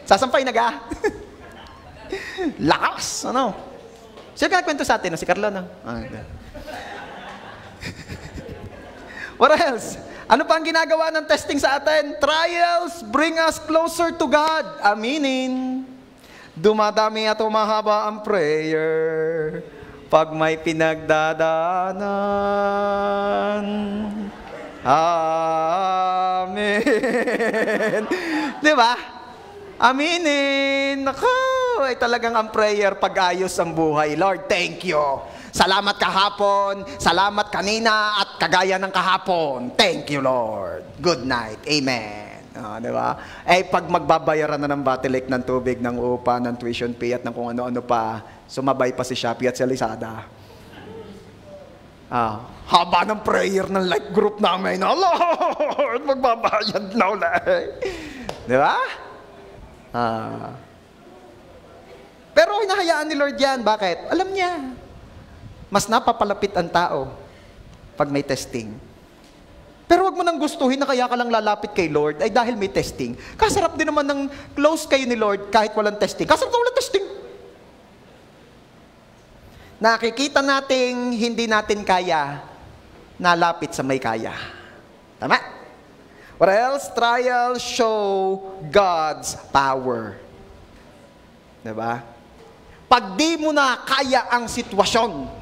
Sasampay na ga? Lakas! Ano? Sino ka nagkwento sa atin? Si Carlo, no? What else? Ano pa ang ginagawa ng testing sa atin? Trials bring us closer to God. Aminin. Dumadami at umahaba ang prayer pag may pinagdadaanan. Amen. Di ba? Aminin. Naku, ay talagang ang prayer pag-ayos ang buhay. Lord, thank you. Salamat kahapon, salamat kanina, at kagaya ng kahapon. Thank you, Lord. Good night. Amen. Di ba? Pag magbabayaran na ng Batilic, ng tubig, ng upa, ng tuition fee, at ng kung ano-ano pa, sumabay pa si Shopee at si Lazada. Haba ng prayer ng life group namin. Lord, magbabayad na ulit. Di ba? Pero hinahayaan ni Lord yan. Bakit? Alam niya. Mas napapalapit ang tao pag may testing. Pero wag mo nang gustuhin na kaya ka lang lalapit kay Lord ay dahil may testing. Kasarap din naman ng close kayo ni Lord kahit walang testing. Kasarap na walang testing. Nakikita nating hindi natin kaya, nalapit sa may kaya. Tama? What else? Trials show God's power. Diba? Pag di mo na kaya ang sitwasyon,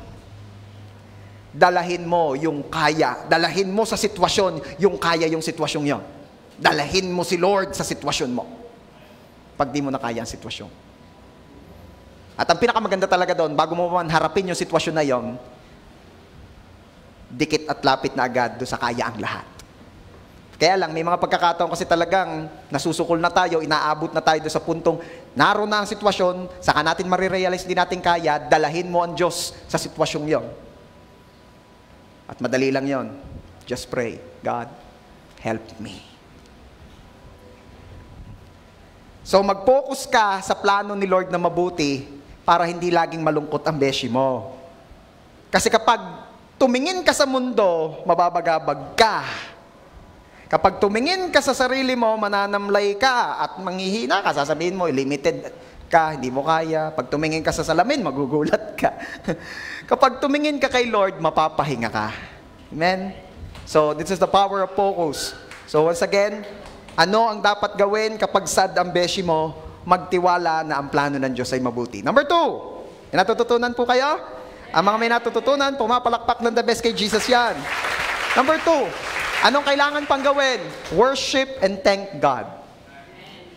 dalahin mo yung kaya. Dalahin mo sa sitwasyon yung kaya yung sitwasyong yon. Dalahin mo si Lord sa sitwasyon mo. Pag di mo na kaya ang sitwasyon. At ang pinakamaganda talaga doon, bago mo man harapin yung sitwasyon na yon, dikit at lapit na agad doon sa kaya ang lahat. Kaya lang, may mga pagkakataon kasi talagang nasusukol na tayo, inaabot na tayo doon sa puntong naroon na ang sitwasyon, saka natin marirealize din natin kaya, dalahin mo ang Diyos sa sitwasyong yon. At madali lang yon. Just pray, God, help me. So mag-focus ka sa plano ni Lord na mabuti para hindi laging malungkot ang beshi mo. Kasi kapag tumingin ka sa mundo, mababagabag ka. Kapag tumingin ka sa sarili mo, mananamlay ka at manghihina ka. Sasabihin mo, limited ka, hindi mo kaya. Pag tumingin ka sa salamin, magugulat ka. Kapag tumingin ka kay Lord, mapapahinga ka. Amen? So, this is the power of focus. So, once again, ano ang dapat gawin kapag sad ang beshi mo? Magtiwala na ang plano ng Diyos ay mabuti. Number 2, may natututunan po kayo? Ang mga may natututunan, pumapalakpak ng the best kay Jesus yan. Number 2, anong kailangan pang gawin? Worship and thank God.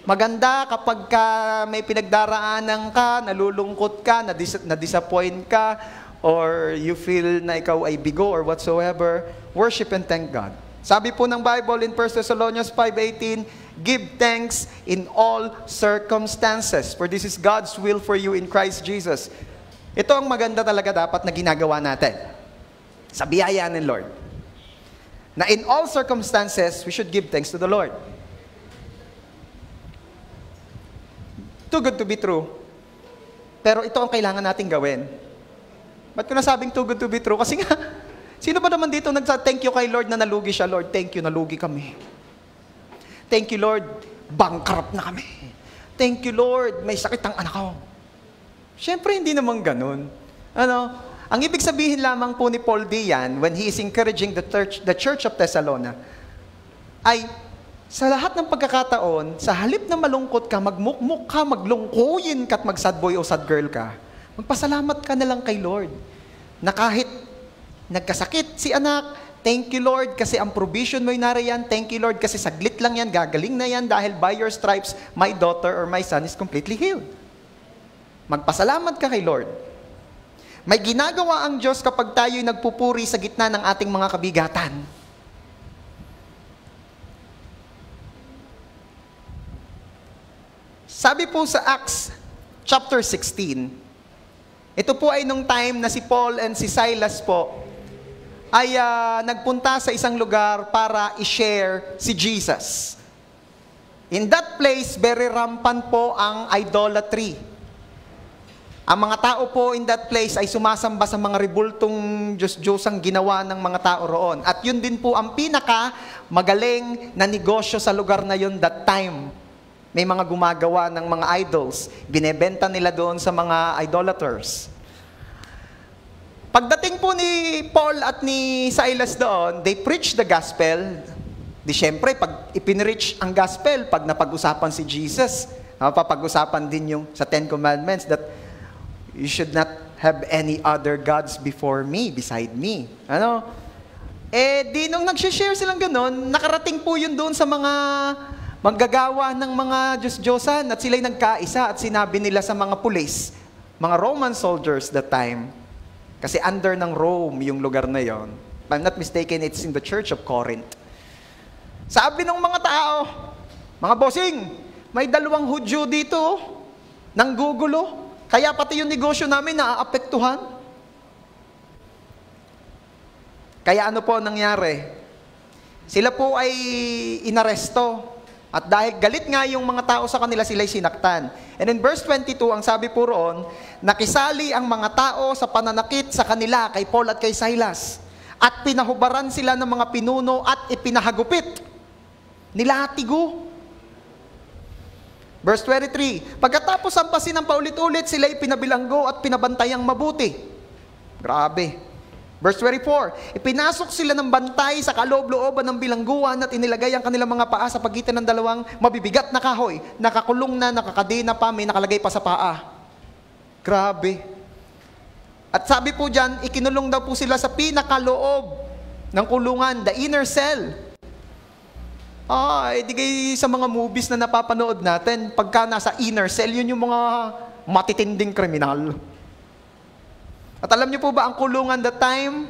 Maganda kapag ka may pinagdaraanan ka, nalulungkot ka, na-disappoint ka, or you feel na ikaw ay bigo or whatsoever, worship and thank God. Sabi po ng Bible in 1 Thessalonians 5:18, give thanks in all circumstances, for this is God's will for you in Christ Jesus. Ito ang maganda talaga dapat na ginagawa natin sa biyaya ng Lord. Na in all circumstances, we should give thanks to the Lord. Too good to be true. Pero ito ang kailangan nating gawin. Ba't ko nasabing too good to be true? Kasi nga, sino ba naman dito nagsa-thank you kay Lord na nalugi siya? Lord, thank you, nalugi kami. Thank you, Lord, bankrupt na kami. Thank you, Lord, may sakit ang anak ko. Siyempre, hindi naman ganun. Ang ibig sabihin lamang po ni Paul diyan, when he is encouraging the church of Thessalonica, ay Sa lahat ng pagkakataon, sa halip na malungkot ka, magmukmuk ka, maglungkuyin ka at mag-sad boy o sad girl ka, magpasalamat ka na lang kay Lord. Na kahit nagkasakit si anak, thank you Lord kasi ang provision mo'y nariyan, thank you Lord kasi saglit lang yan, gagaling na yan dahil by your stripes, my daughter or my son is completely healed. Magpasalamat ka kay Lord. May ginagawa ang Diyos kapag tayo'y nagpupuri sa gitna ng ating mga kabigatan. Sabi po sa Acts chapter 16, ito po ay nung time na si Paul and si Silas po ay nagpunta sa isang lugar para i-share si Jesus. In that place, very rampant po ang idolatry. Ang mga tao po in that place ay sumasamba sa mga ribultong Diyos-Diyosang ginawa ng mga tao roon. At yun din po ang pinaka magaling na negosyo sa lugar na yun that time. May mga gumagawa ng mga idols. Binebenta nila doon sa mga idolaters. Pagdating po ni Paul at ni Silas doon, they preach the gospel. Di syempre, pag ipinreach ang gospel, pag napag-usapan si Jesus, papag-usapan din yung sa Ten Commandments that you should not have any other gods before me, beside me. Ano? Di nung nag-share silang ganun, nakarating po yun doon sa mga manggagawa ng mga Diyos-Diyosan at sila'y nagkaisa at sinabi nila sa mga pulis, mga Roman soldiers that time, kasi under ng Rome yung lugar na yon. If I'm not mistaken, it's in the Church of Corinth. Sabi ng mga tao, mga bossing, may 2 Hudyo dito, nanggugulo, kaya pati yung negosyo namin naaapektuhan. Kaya ano po nangyari? Sila po ay inaresto. At dahil galit nga yung mga tao sa kanila, sila'y sinaktan. And in verse 22, ang sabi po roon, nakisali ang mga tao sa pananakit sa kanila kay Paul at kay Silas. At pinahubaran sila ng mga pinuno at ipinahagupit. Nilatigo. Verse 23, pagkatapos sampasin ng paulit-ulit, sila'y pinabilanggo at pinabantayang mabuti. Grabe. Verse 24, ipinasok sila ng bantay sa kaloob-looban ng bilangguan at inilagay ang kanilang mga paa sa pagitan ng 2 mabibigat na kahoy, nakakulong na, nakakadena pa, may nakalagay pa sa paa. Grabe. At sabi po dyan, ikinulong daw po sila sa pinakaloob ng kulungan, the inner cell. Di kayo sa mga movies na napapanood natin, pagka nasa inner cell, yun yung mga matitinding kriminal. At alam niyo po ba, ang kulungan that time,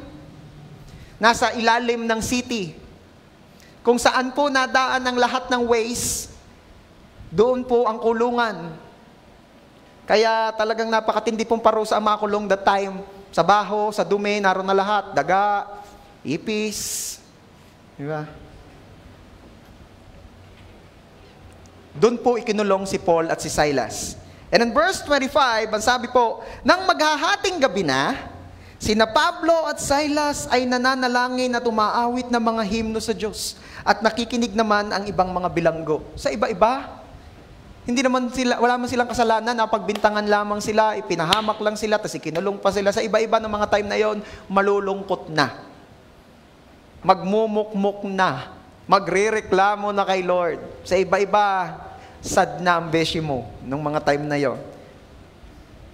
nasa ilalim ng city. Kung saan po nadaan ang lahat ng ways, doon po ang kulungan. Kaya talagang napakatindi pong parusa ang mga kulong that time. Sa baho, sa dumi, naroon na lahat. Daga, ipis. Diba? Doon po ikinulong si Paul at si Silas. And in verse 25, ang sabi po, nang maghahating gabi na, sina Pablo at Silas ay nananalangin at umaawit ng mga himno sa Diyos. At nakikinig naman ang ibang mga bilanggo. Sa iba-iba, hindi naman sila, wala man silang kasalanan, napagbintangan lamang sila, ipinahamak lang sila, tapos ikinulong pa sila. Sa iba-iba ng mga time na yon, malulungkot na. Magmumukmuk na. Magrereklamo na kay Lord. Sa iba-iba, sad na ang beshi mo nung mga time na yon.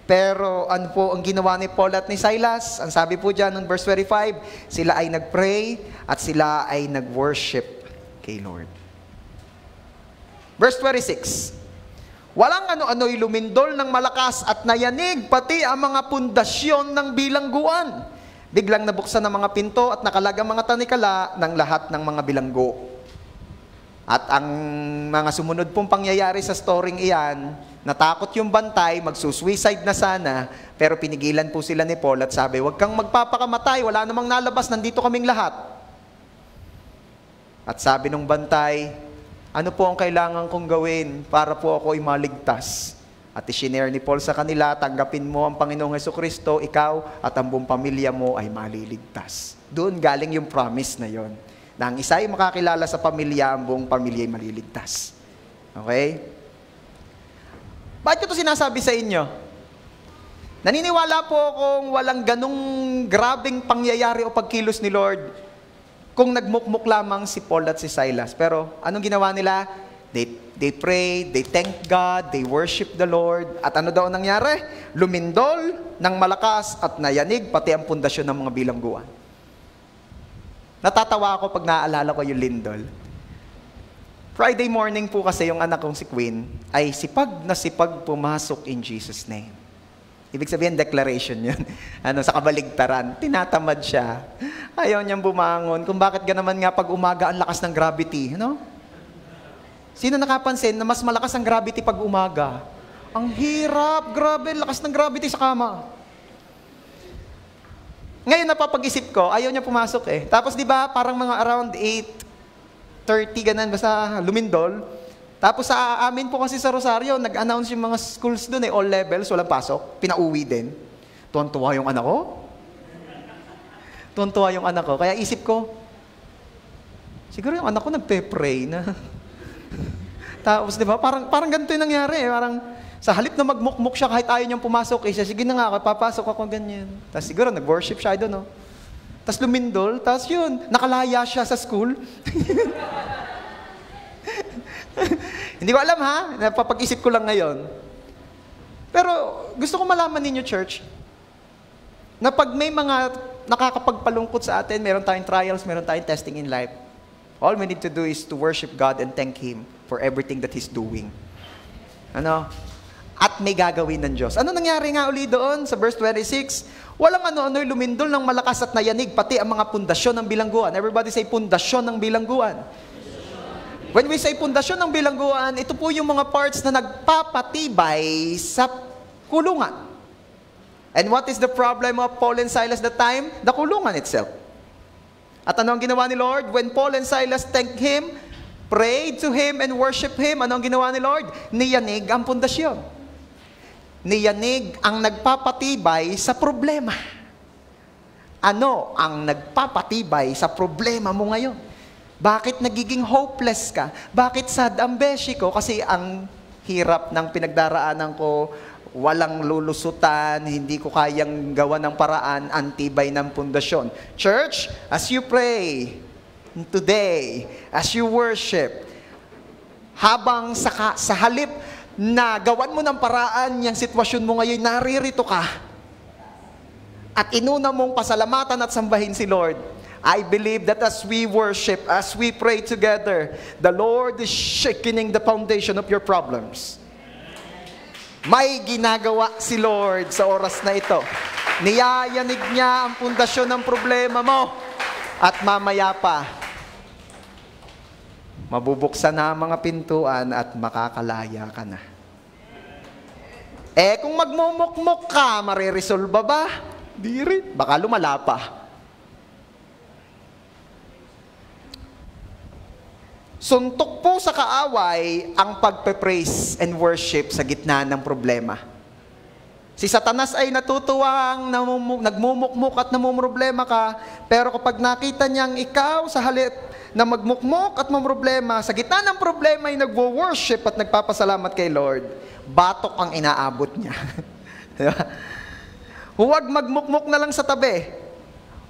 Pero ano po ang ginawa ni Paul at ni Silas? Ang sabi po dyan in verse 25, sila ay nagpray at sila ay nagworship kay Lord. Verse 26, walang ano-ano'y lumindol ng malakas at nayanig pati ang mga pundasyon ng bilangguan. Biglang nabuksan ng mga pinto at nakalagang mga tanikala ng lahat ng mga bilanggo. At ang mga sumunod pong pangyayari sa storyng iyan, natakot yung bantay, magsusuicide na sana, pero pinigilan po sila ni Paul at sabi, huwag kang magpapakamatay, wala namang nalabas, nandito kaming lahat. At sabi nung bantay, ano po ang kailangan kong gawin para po ako ay maligtas? At isinare ni Paul sa kanila, tanggapin mo ang Panginoong Hesukristo, ikaw at ang buong pamilya mo ay maliligtas. Doon galing yung promise na yon. Na ang isa ay makakilala sa pamilya, ang buong pamilya ay maliligtas. Okay? Bakit ko ito sinasabi sa inyo? Naniniwala po akong walang ganong grabing pangyayari o pagkilos ni Lord kung nagmukmuk lamang si Paul at si Silas. Pero anong ginawa nila? They prayed, they thanked God, they worshiped the Lord. At ano daw nangyari? Lumindol ng malakas at nayanig pati ang pundasyon ng mga bilangguan. Natatawa ako pag naaalala ko yung lindol. Friday morning po kasi yung anak kong si Queen ay sipag na sipag pumasok in Jesus' name. Ibig sabihin, declaration yun. Sa kabaligtaran, tinatamad siya. Ayaw niyang bumangon. Kung bakit naman nga pag umaga ang lakas ng gravity, Sino nakapansin na mas malakas ang gravity pag umaga? Ang hirap, grabe, lakas ng gravity sa kama. Ngayon napapag-isip ko, ayaw niya pumasok eh. Tapos di ba parang mga around 8:30 ganun, basta lumindol. Tapos sa amin po kasi sa Rosario, nag-announce yung mga schools doon all levels, walang pasok, pinauwi din. Tuwan-tuwa yung anak ko. Tuwan-tuwa yung anak ko. Kaya isip ko, siguro yung anak ko nagpe-pray na. Tapos, di ba, parang ganito yung nangyari. Parang, sa halip na magmukmuk siya kahit ayaw niyang pumasok, siya, sige na nga, papasok ako ganyan. Tapos siguro, nag-worship siya doon, Tapos lumindol, tapos yun, nakalaya siya sa school. Hindi ko alam napapag-isip ko lang ngayon. Pero, gusto ko malaman ninyo, church, na pag may mga nakakapagpalungkot sa atin, meron tayong trials, meron tayong testing in life, all we need to do is to worship God and thank Him for everything that He's doing. At may gagawin ng Diyos. Ano nangyari nga uli doon sa verse 26? Walang ano-ano'y lumindol ng malakas at nayanig, pati ang mga pundasyon ng bilangguan. Everybody say, pundasyon ng bilangguan. When we say pundasyon ng bilangguan, ito po yung mga parts na nagpapatibay sa kulungan. And what is the problem of Paul and Silas that time? The kulungan itself. At ano ang ginawa ni Lord? When Paul and Silas thanked Him, prayed to Him, and worshiped Him, ano ang ginawa ni Lord? Niyanig ang pundasyon. Niyanig ang nagpapatibay sa problema. Ano ang nagpapatibay sa problema mo ngayon? Bakit nagiging hopeless ka? Bakit sad ang beshi ko? Kasi ang hirap ng pinagdaraanan ko, walang lulusutan, hindi ko kayang gawa ng paraan, antibay ng pundasyon. Church, as you pray today, as you worship, habang sa halip na gawan mo ng paraan yung sitwasyon mo ngayon, naririto ka at inuna mong pasalamatan at sambahin si Lord, I believe that as we worship, as we pray together, the Lord is shaking the foundation of your problems. May ginagawa si Lord sa oras na ito. Niyayanig niya ang pundasyon ng problema mo. At mamaya pa, mabubuksan na ang mga pintuan at makakalaya ka na. Kung magmumukmuk ka, mariresolba ba? Di rin. Baka lumala pa. Suntok po sa kaaway ang pagpe-praise and worship sa gitna ng problema. Si Satanas ay natutuwang nagmumukmuk at namumroblema ka, pero kapag nakita niyang ikaw sa halip na magmukmuk at mamroblema, sa gitna ng problema ay nagwo-worship at nagpapasalamat kay Lord, batok ang inaabot niya. Huwag magmukmuk na lang sa tabi.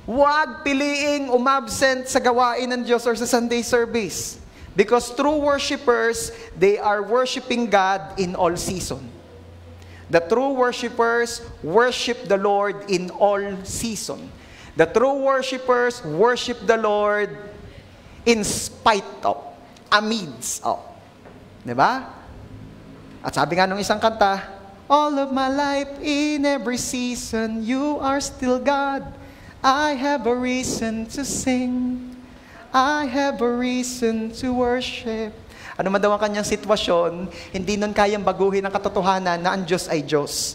Huwag piliing umabsent sa gawain ng Diyos or sa Sunday service. Because true worshipers, they are worshiping God in all season. The true worshipers worship the Lord in all season. The true worshipers worship the Lord in spite of, amidst of. Diba? At sabi nga nung isang kanta, all of my life, in every season, you are still God. I have a reason to sing. I have a reason to worship. Ano man daw ang kanyang sitwasyon, hindi nun kayang baguhin ang katotohanan na ang Diyos ay Diyos.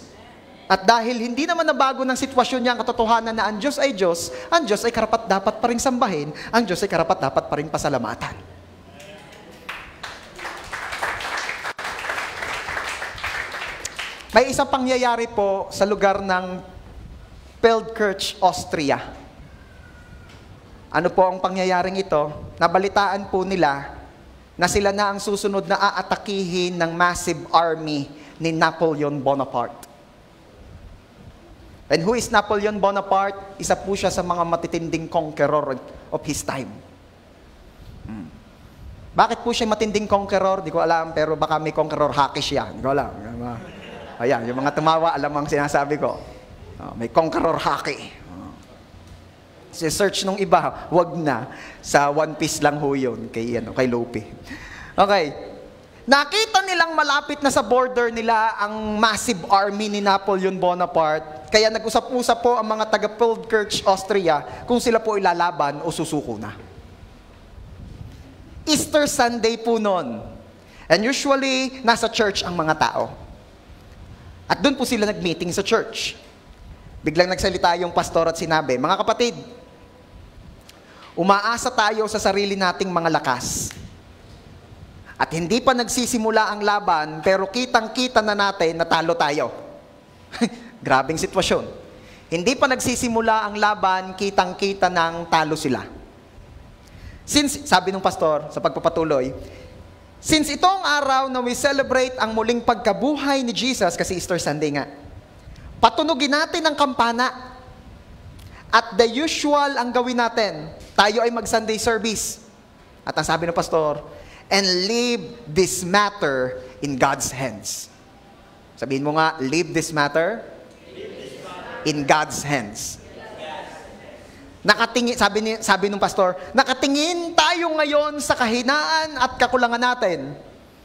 At dahil hindi naman nabago ng sitwasyon niya ang katotohanan na ang Diyos ay karapat dapat pa rin sambahin, ang Diyos ay karapat dapat pa rin pasalamatan. May isang pangyayari po sa lugar ng Feldkirch, Austria. Ano po ang pangyayaring ito? Nabalitaan po nila na sila na ang susunod na aatakihin ng massive army ni Napoleon Bonaparte. And who is Napoleon Bonaparte? Isa po siya sa mga matitinding conqueror of his time. Bakit po siya matinding conqueror? Di ko alam, pero baka may conqueror haki siya. Di ko alam. Ayan, yung mga tumawa, alam ang sinasabi ko. May conqueror haki. Search nung iba, wag na. Sa One Piece lang ho yun, kay Luffy. Okay. Nakita nilang malapit na sa border nila ang massive army ni Napoleon Bonaparte. Kaya nag-usap-usap po ang mga taga-Feldkirch, Austria, kung sila po ilalaban o susuko na. Easter Sunday po noon. And usually, nasa church ang mga tao. At doon po sila nag-meeting sa church. Biglang nagsalita yung pastor at sinabi, mga kapatid, umaasa tayo sa sarili nating mga lakas. At hindi pa nagsisimula ang laban, pero kitang-kita na natin na talo tayo. Grabing sitwasyon. Hindi pa nagsisimula ang laban, kitang-kita nang talo sila. Since, sabi ng pastor sa pagpapatuloy, since itong araw na we celebrate ang muling pagkabuhay ni Jesus, kasi Easter Sunday nga, patunugin natin ang kampana. At the usual ang gawin natin, tayo ay mag-Sunday service. At ang sabi ng pastor, and leave this matter in God's hands. Sabihin mo nga, leave this matter in God's hands. Nakatingin, sabi ng pastor, nakatingin tayo ngayon sa kahinaan at kakulangan natin.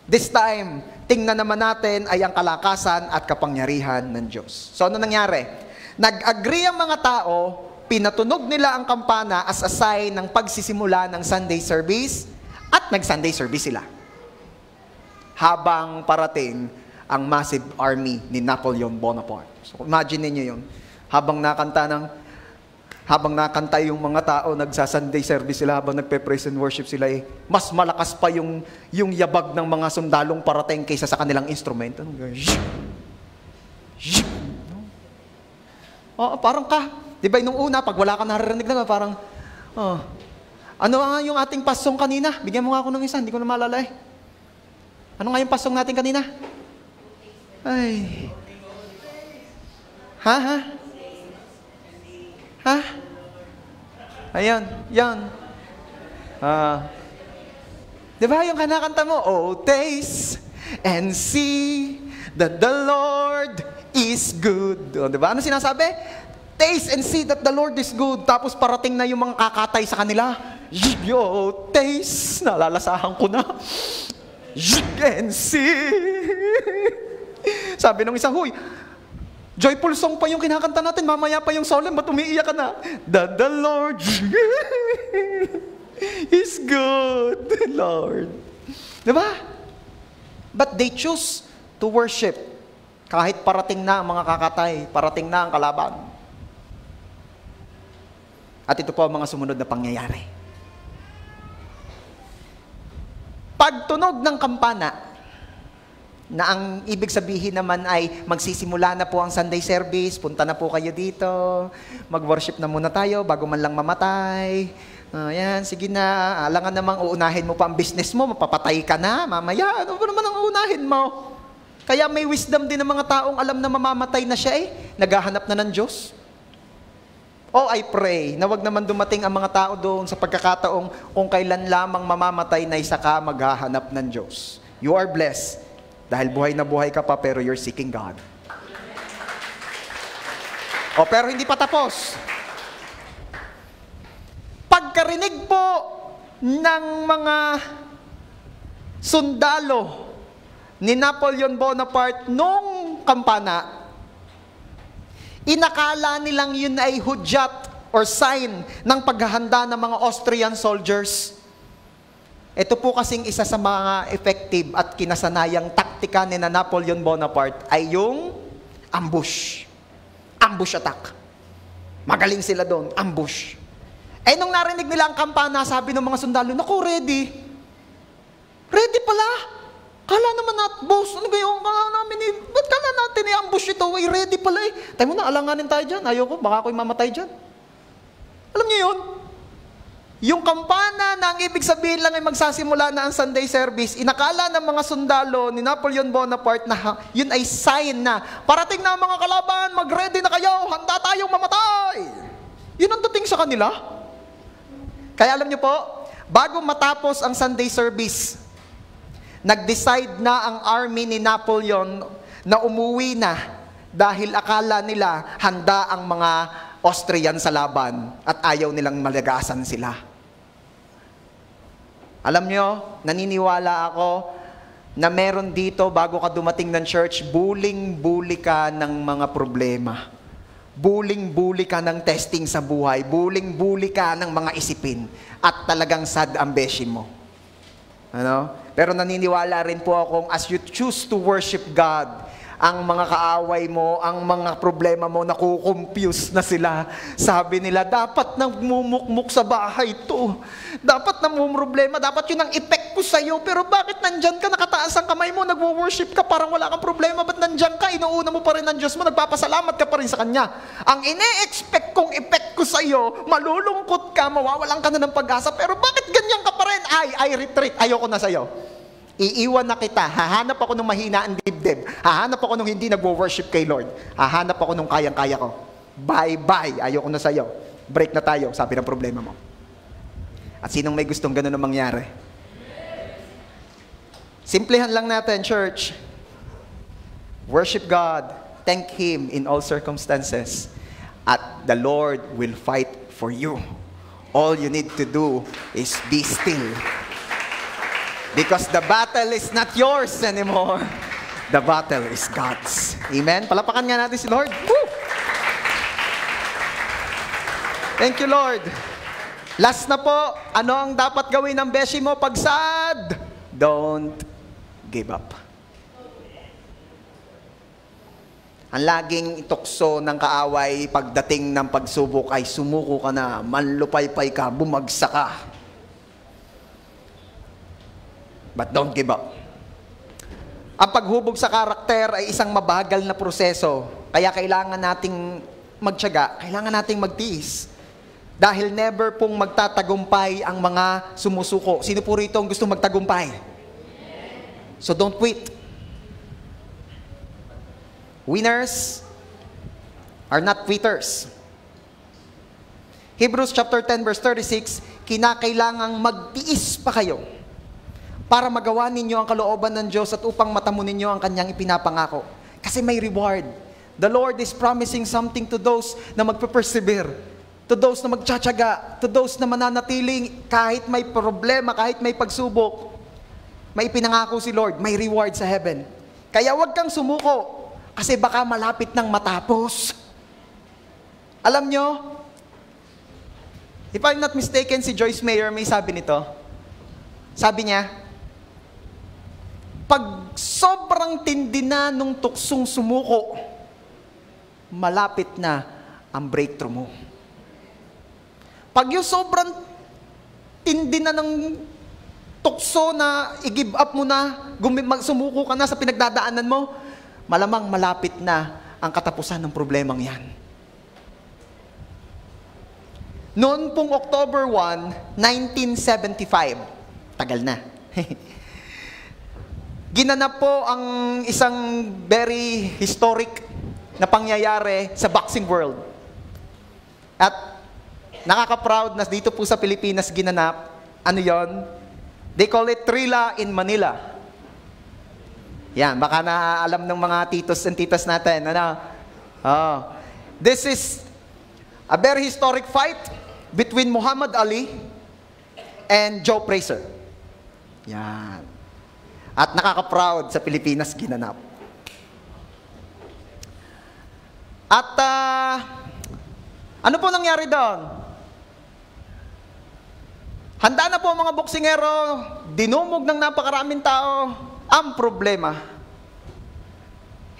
This time, tingnan naman natin ay ang kalakasan at kapangyarihan ng Diyos. So ano nangyari? Nag-agree ang mga tao, pinatunog nila ang kampana as a sign ng pagsisimula ng Sunday service, at nag-Sunday service sila. Habang parating ang massive army ni Napoleon Bonaparte. So imagine niyo yun. Habang nakanta yung mga tao, nagsa-Sunday service sila, habang nagpe-praise and worship sila, mas malakas pa yung yabag ng mga sundalong parating kaysa sa kanilang instrumento. Parang di ba nung una, pag wala ka naririnig na, parang, ano nga yung ating pasong kanina? Bigyan mo nga ako ng isa, hindi ko na maalala eh. Ano nga yung pasong natin kanina? Ay. Ha? Ayan, yan. Di ba yung kanakanta mo? Oh, taste and see that the Lord is good. Di ba? Ano sinasabi? Taste and see that the Lord is good. Tapos parating na yung mga kakatay sa kanila. Yo, taste. Nalalasahan ko na. And see. Sabi nung isa, huy, joyful song pa yung kinakanta natin. Mamaya pa yung solemn. Ba't umiiyak ka na? That the Lord is good. Lord. Diba? But they choose to worship. Kahit parating na ang mga kakatay, parating na ang kalaban. At ito po ang mga sumunod na pangyayari. Pagtunog ng kampana, na ang ibig sabihin naman ay magsisimula na po ang Sunday service, punta na po kayo dito, mag-worship na muna tayo bago man lang mamatay. Yan, sige na, alangan namang uunahin mo pa ang business mo, mapapatay ka na, mamaya, ano ba naman ang uunahin mo? Kaya may wisdom din ng mga taong alam na mamamatay na siya naghahanap na ng Diyos. Oh, I pray na wag naman dumating ang mga tao doon sa pagkakataong kung kailan lamang mamamatay na isa ka maghahanap ng Diyos. You are blessed dahil buhay na buhay ka pa pero you're seeking God. Oh, pero hindi pa tapos. Pagkarinig po ng mga sundalo ni Napoleon Bonaparte nung kampana, inakala nilang yun ay hudyat or sign ng paghahanda ng mga Austrian soldiers. Ito po kasing isa sa mga effective at kinasanayang taktika ni Napoleon Bonaparte ay yung ambush. Ambush attack. Magaling sila doon, ambush. Nung narinig nila ang kampana, sabi ng mga sundalo, naku, ready. Ready pala. Kala naman boss, ano gayon? Kala namin ba't kala natin i-ambush ito? Ready pala Tayo mo na, alanganin tayo dyan. Ayoko, baka ako'y mamatay dyan. Alam niyo yun? Yung kampana na ang ibig sabihin lang ay magsasimula na ang Sunday service, inakala ng mga sundalo ni Napoleon Bonaparte na yun ay sign na parating na ang mga kalaban, mag-ready na kayo, handa tayong mamatay. Yun ang dating sa kanila. Kaya alam niyo po, bago matapos ang Sunday service, nag-decide na ang army ni Napoleon na umuwi na dahil akala nila handa ang mga Austrian sa laban at ayaw nilang malagasan sila. Alam nyo, naniniwala ako na meron dito bago ka dumating ng church, buling-buli ka ng mga problema. Buling-buli ka ng testing sa buhay. Buling-buli ka ng mga isipin. At talagang sad ang beshi mo. Ano? Pero naniniwala rin po akong as you choose to worship God, ang mga kaaway mo, ang mga problema mo, nakukompuse na sila. Sabi nila, dapat namumukmuk sa bahay to. Dapat namumroblema, dapat yun ang effect ko sa'yo. Pero bakit nandyan ka, nakataas ang kamay mo, nagwo-worship ka, parang wala kang problema. Ba't nandyan ka, inuuna mo pa rin ang Diyos mo, nagpapasalamat ka pa rin sa Kanya. Ang ine-expect kong effect ko sa'yo, malulungkot ka, mawawalan ka na ng pag-asa. Pero bakit ganyan ka pa rin? I retreat, ayoko na sa'yo. Iiwan na kita, hahanap ako ng mahina ang dibdib, hahanap ako ng hindi nagwo-worship kay Lord, hahanap ako ng kayang-kaya ko. Bye-bye, ayoko na sa'yo. Break na tayo, sabi ng problema mo. At sinong may gustong ganun na mangyari? Simplihan lang natin, church. Worship God, thank Him in all circumstances, at the Lord will fight for you. All you need to do is be still. Because the battle is not yours anymore. The battle is God's. Amen? Palapakan nga natin si Lord. Woo! Thank you, Lord. Last na po, ano ang dapat gawin ng beshi mo pag sad? Don't give up. Ang laging itukso ng kaaway pagdating ng pagsubok ay sumuko ka na, manlupaypay ka, bumagsak ka. But don't give up. Ang paghubog sa karakter ay isang mabagal na proseso. Kaya kailangan nating magtiyaga, kailangan nating magtiis. Dahil never pong magtatagumpay ang mga sumusuko. Sino po rito ang gusto magtagumpay? So don't quit. Winners are not quitters. Hebrews chapter 10 verse 36, kinakailangang magtiis pa kayo para magawa ninyo ang kalooban ng Diyos at upang matamo ninyo ang Kanyang ipinapangako. Kasi may reward. The Lord is promising something to those na magpe-persevere, to those na magtsatsaga, to those na mananatiling kahit may problema, kahit may pagsubok. May ipinangako si Lord, may reward sa heaven. Kaya huwag kang sumuko, kasi baka malapit nang matapos. Alam nyo, if I'm not mistaken, si Joyce Meyer may sabi nito. Sabi niya, pag sobrang tindi na nung tuksong sumuko, malapit na ang breakthrough mo. Pag yung sobrang tindi na ng tukso na i-give up mo na, sumuko ka na sa pinagdadaanan mo, malamang malapit na ang katapusan ng problemang yan. Noon pong October 1, 1975, tagal na, ginanap po ang isang very historic na pangyayari sa boxing world. At nakaka-proud na dito po sa Pilipinas ginanap. Ano yon? They call it Trilla in Manila. Yan, baka naaalam ng mga titos and titas natin. Ano? Oh. This is a very historic fight between Muhammad Ali and Joe Frazier. Yan. At nakaka-proud sa Pilipinas ginanap. At ano po nangyari doon? Handa na po ang mga boksingero, dinumog ng napakaraming tao. Ang problema,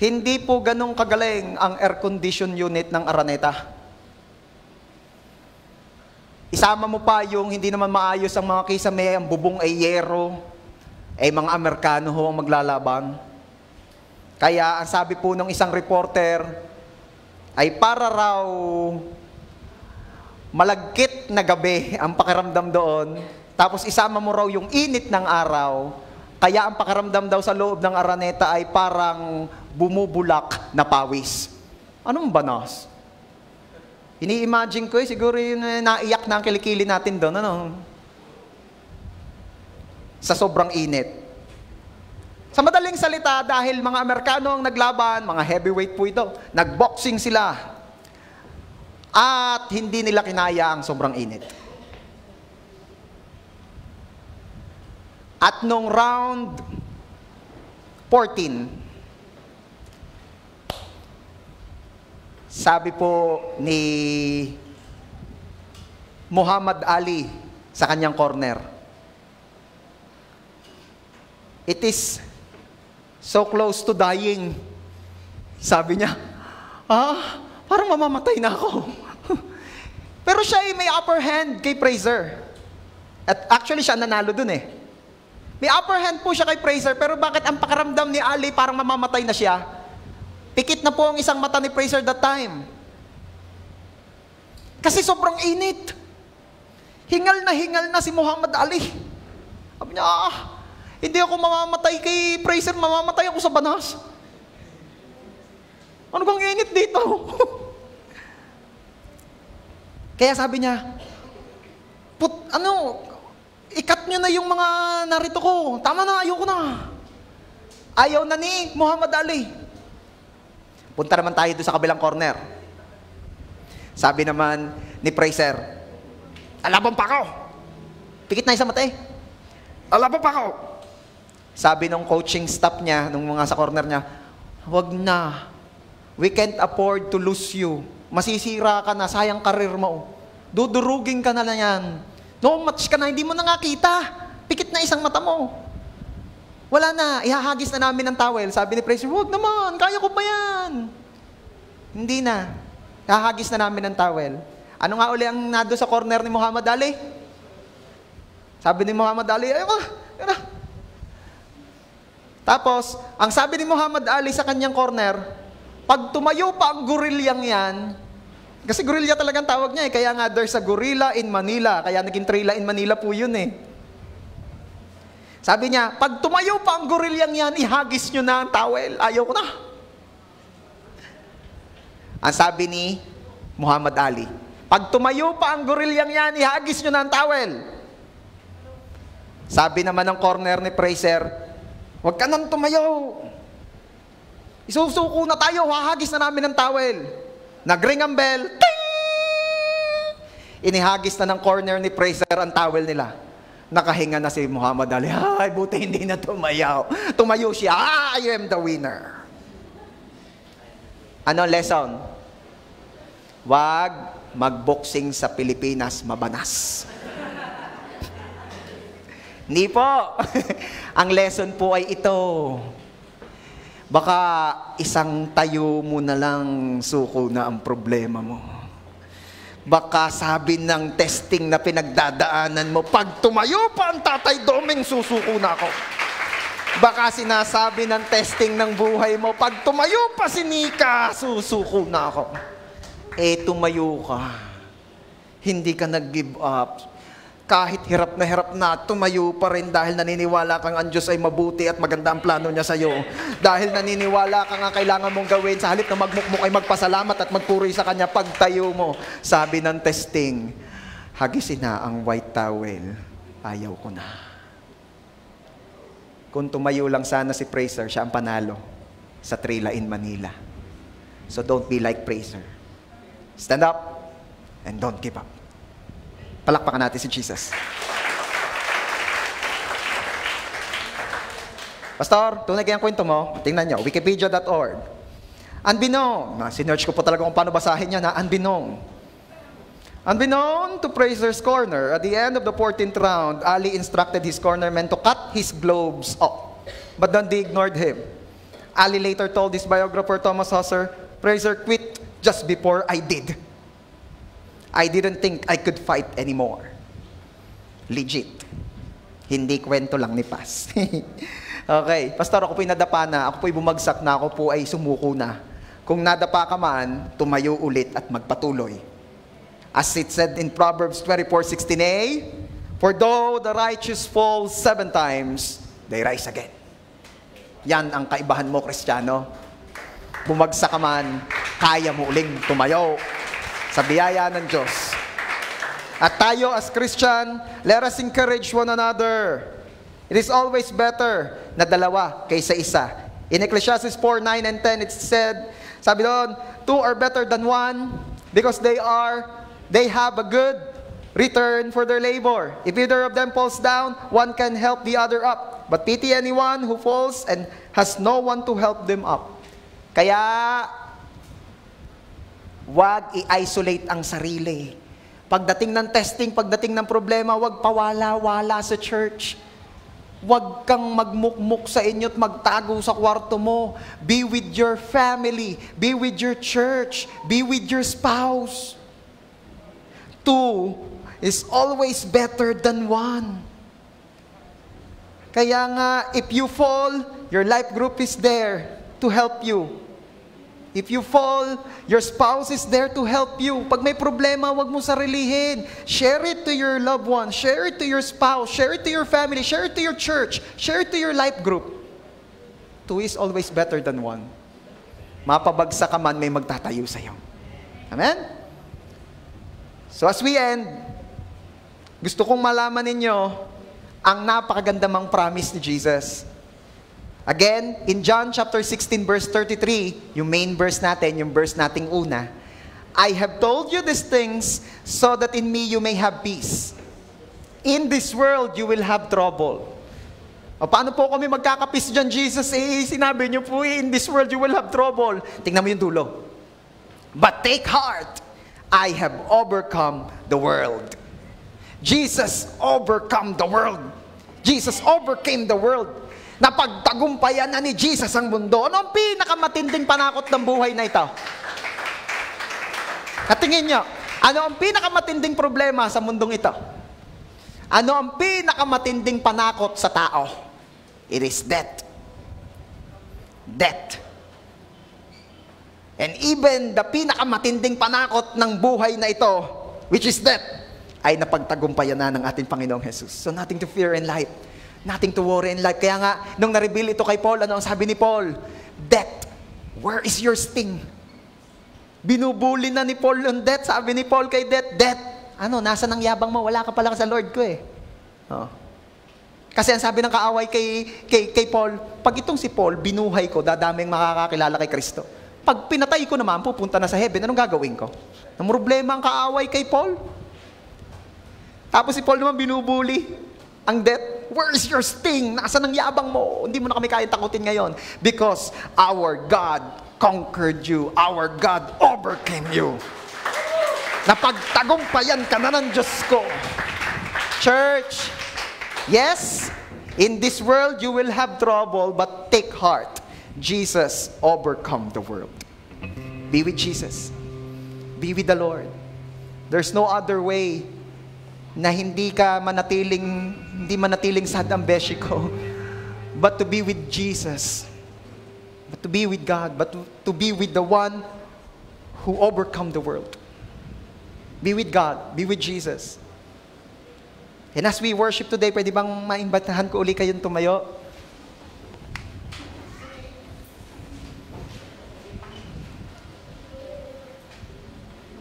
hindi po ganong kagaling ang air condition unit ng Araneta. Isama mo pa yung hindi naman maayos ang mga kisame, ang bubong ay yero, ay mga Amerikano ho ang maglalaban. Kaya ang sabi po ng isang reporter, ay para raw malagkit na gabi ang pakiramdam doon, tapos isama mo raw yung init ng araw, kaya ang pakiramdam daw sa loob ng Araneta ay parang bumubulak na pawis. Anong banas? Ini-imagine ko siguro yung naiyak na ang kilikili natin doon, ano? Sa sobrang init. Sa madaling salita, dahil mga Amerikano ang naglaban, mga heavyweight po ito, nagboxing sila. At hindi nila kinaya ang sobrang init. At nung round 14, sabi po ni Muhammad Ali sa kanyang corner, "It is so close to dying." Sabi niya, parang mamamatay na ako. Pero siya ay may upper hand kay Frazer. At actually siya nanalo dun eh. May upper hand po siya kay Frazer, pero bakit ang pakiramdam ni Ali parang mamamatay na siya? Pikit na po ang isang mata ni Frazer that time. Kasi sobrang init. Hingal na si Muhammad Ali. Sabi niya, hindi ako mamamatay kay Frazer, mamamatay ako sa banas. Ano bang init dito? Kaya sabi niya, ikat nyo na yung mga narito ko. Tama na, ayoko na. Ayaw na ni Muhammad Ali. Punta naman tayo doon sa kabilang corner. Sabi naman ni Frazer, "Alaban pa ako." Pikit na isang mata eh. "Alaban pa ako." Sabi ng coaching staff niya, nung mga sa corner niya, "Wag na. We can't afford to lose you. Masisira ka na, sayang karir mo. Dudurugin ka na yan. No match ka na, hindi mo na nga kita. Pikit na isang mata mo. Wala na, ihahagis na namin ng towel." Sabi ni Frazer, "Wag naman, kaya ko pa yan." Hindi na. Ihahagis na namin ng towel. Ano nga uli ang nado sa corner ni Muhammad Ali? Sabi ni Muhammad Ali, "Ayoko na." Tapos, ang sabi ni Muhammad Ali sa kanyang corner, pag tumayo pa ang gorilyang yan, kasi gorilla talagang tawag niya eh, kaya nga there's a gorilla in Manila, kaya naging Trilla in Manila po yun eh. Sabi niya, pag tumayo pa ang gorilyang yan, ihagis nyo na ang towel, ayaw ko na. Ang sabi ni Muhammad Ali, pag tumayo pa ang gorilyang yan, ihagis nyo na ang towel. Sabi naman ng corner ni Frazer, "Huwag ka nang tumayo. Isusuko na tayo, hahagis na namin ng towel." Nagring ang bell. Ting! Inihagis na ng corner ni Frazer ang towel nila. Nakahinga na si Muhammad Ali. Ay, buti hindi na tumayaw. Tumayo siya. I am the winner. Ano lesson? Wag magboxing sa Pilipinas, mabanas. Hindi po. Ang lesson po ay ito. Baka isang tayo mo na lang suko na ang problema mo. Baka sabi ng testing na pinagdadaanan mo, pag tumayo pa ang Tatay Doming, susuko na ako. Baka sinasabi ng testing ng buhay mo, pag tumayo pa si Nika, susuko na ako. Tumayo ka. Hindi ka nag-give up. Kahit hirap na, tumayo pa rin dahil naniniwala kang ang Diyos ay mabuti at maganda ang plano niya sa iyo. Dahil naniniwala ka nga kailangan mong gawin, sa halip na magmukmuk ay magpasalamat at magpuri sa Kanya, pagtayo mo. Sabi ng testing, hagisin na ang white towel. Ayaw ko na. Kung tumayo lang sana si Frazer, siya ang panalo sa Trilla in Manila. So don't be like Frazer. Stand up and don't give up. Palakpakan natin si Jesus. Pastor, tunay kayang kwento mo, tingnan nyo, wikipedia.org. Unbeknown, sinerch ko po talaga kung paano basahin yan, unbeknown. Unbeknown to Frazer's corner, at the end of the 14th round, Ali instructed his cornermen to cut his gloves off. But then they ignored him. Ali later told his biographer Thomas Husser, "Frazer quit just before I did. I didn't think I could fight anymore." Legit. Hindi kwento lang ni Paz. Okay, Pastor, ako po'y nadapa na, ako po'y bumagsak na, ako po ay sumuko na. Kung nadapa ka man, tumayo ulit at magpatuloy. As it said in Proverbs 24:16a, for though the righteous fall 7 times, they rise again. Yan ang kaibahan mo, Kristiyano. Bumagsak ka man, kaya mo uling tumayo sa biyaya ng Diyos. At tayo as Christian, let us encourage one another. It is always better na dalawa kaysa isa. In Ecclesiastes 4:9 and 10, it said, sabi doon, 2 are better than 1 because they have a good return for their labor. If either of them falls down, one can help the other up. But pity anyone who falls and has no one to help them up. Kaya, wag i-isolate ang sarili. Pagdating ng testing, pagdating ng problema, wag pawala-wala sa church. Wag kang magmukmuk sa inyo at magtago sa kwarto mo. Be with your family. Be with your church. Be with your spouse. 2 is always better than 1. Kaya nga, if you fall, your life group is there to help you. If you fall, your spouse is there to help you. Pag may problema, wag mo sarilihin. Share it to your loved one. Share it to your spouse. Share it to your family. Share it to your church. Share it to your life group. 2 is always better than 1. Mapabagsak ka man, may magtatayo sa'yo. Amen? So as we end, gusto kong malaman ninyo ang napakagandang promise ni Jesus. Again, in John chapter 16 verse 33, yung main verse natin, yung verse nating una, I have told you these things so that in me you may have peace. In this world you will have trouble. O paano po kami magkakapis dyan, Jesus? Sinabi niyo po, in this world you will have trouble. Tingnan mo yung dulo. But take heart, I have overcome the world. Jesus overcome the world. Jesus overcame the world. Napagtagumpayan na ni Jesus ang mundo. Ano ang pinakamatinding panakot ng buhay na ito? Katingin nyo, ano ang pinakamatinding problema sa mundong ito? Ano ang pinakamatinding panakot sa tao? It is death. Death. And even the pinakamatinding panakot ng buhay na ito, which is death, ay napagtagumpayan na ng ating Panginoong Jesus. So nothing to fear in life. Nothing to worry in life. Kaya nga, nung na-reveal ito kay Paul, ano ang sabi ni Paul? Death, where is your sting? Binubuli na ni Paul yung death. Sabi ni Paul kay death, death, ano, nasa nang yabang mo? Wala ka pala sa Lord ko eh. Oh. Kasi ang sabi ng kaaway kay Paul, pag itong si Paul, binuhay ko, dadaming makakakilala kay Kristo. Pag pinatay ko naman, pupunta na sa heaven, anong gagawin ko? Ang problema ang kaaway kay Paul. Tapos si Paul naman binubuli ang death. Where is your sting? Nasaan ang yabang mo? Hindi mo na kami kaya takutin ngayon. Because our God conquered you. Our God overcame you. Napagtagumpayan ka na ng Diyos ko. Church, yes, in this world you will have trouble, but take heart. Jesus overcome the world. Be with Jesus. Be with the Lord. There's no other way na hindi manatiling sad ang beshi ko, but to be with Jesus, but to be with God, but to be with the one who overcome the world. Be with God, be with Jesus. And as we worship today, pwede bang maimbitahan ko uli kayong tumayo?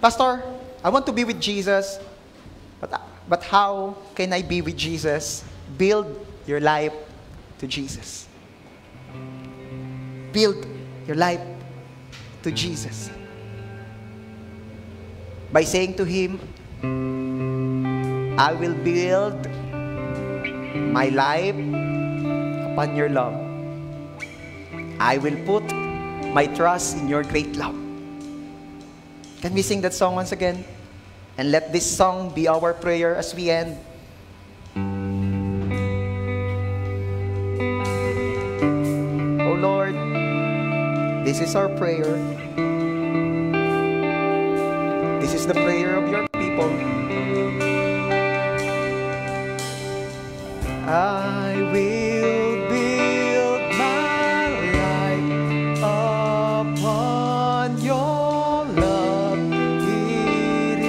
Pastor, I want to be with Jesus. But how can I be with Jesus? Build your life to Jesus. Build your life to Jesus. By saying to Him, I will build my life upon your love. I will put my trust in your great love. Can we sing that song once again? And let this song be our prayer as we end. Oh Lord, this is our prayer. This is the prayer of your people. I will build my life upon your love. It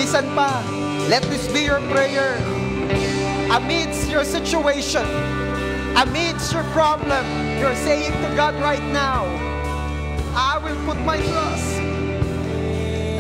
Bisan pa. Let this be your prayer. Amidst your situation, amidst your problem, you're saying to God right now, I will put my trust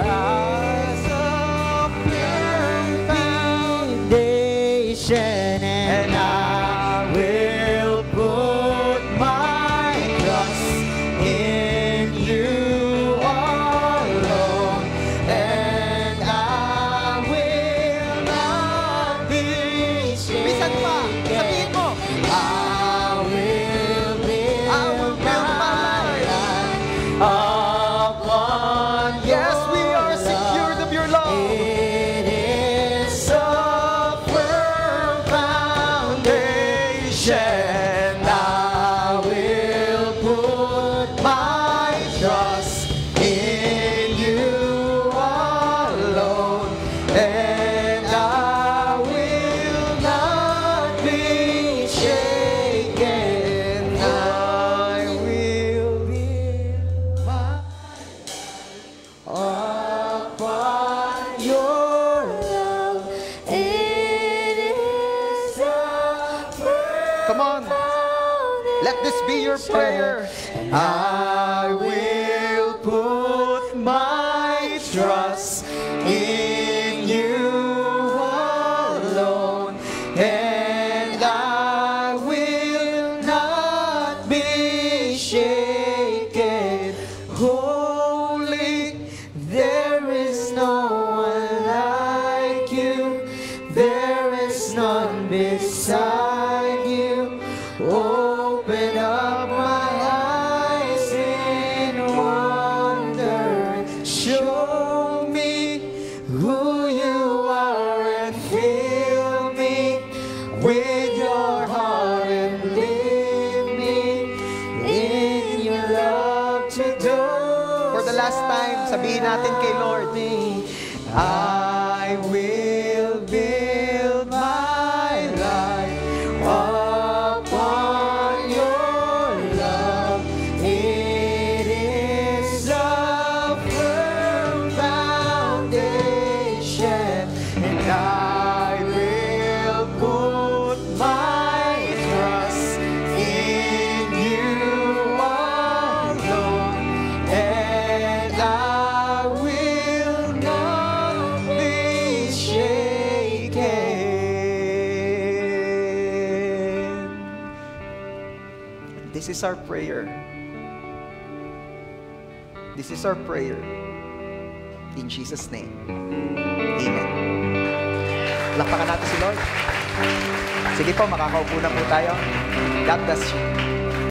as a firm foundation, and I will put my trust in you alone, and I will not be shaken. Bisan pa, sabihin mo, I will build my life upon your love. Yes, we are secured of your love. It is a firm foundation. I will put my trust in you alone, and I will not be shaken. I will build my upon your love. It is a firm. Come on. Let this be your prayer. I will put my trust in you alone, and I will not be shaken. Holy, there is no one like you. There is none beside you. Open up my eyes in wonder. Show me who you are and fill me with your heart and lead me in your love to do. For the last time, sabihin natin kay Lord, I will build my life upon your love. It is a firm foundation, and I will put my trust in you alone, and I will not be shaken. This is our prayer. This is our prayer. In Jesus' name. Amen. Lakpakan natin si Lord. Sige po, makakaupo na po tayo. God bless you.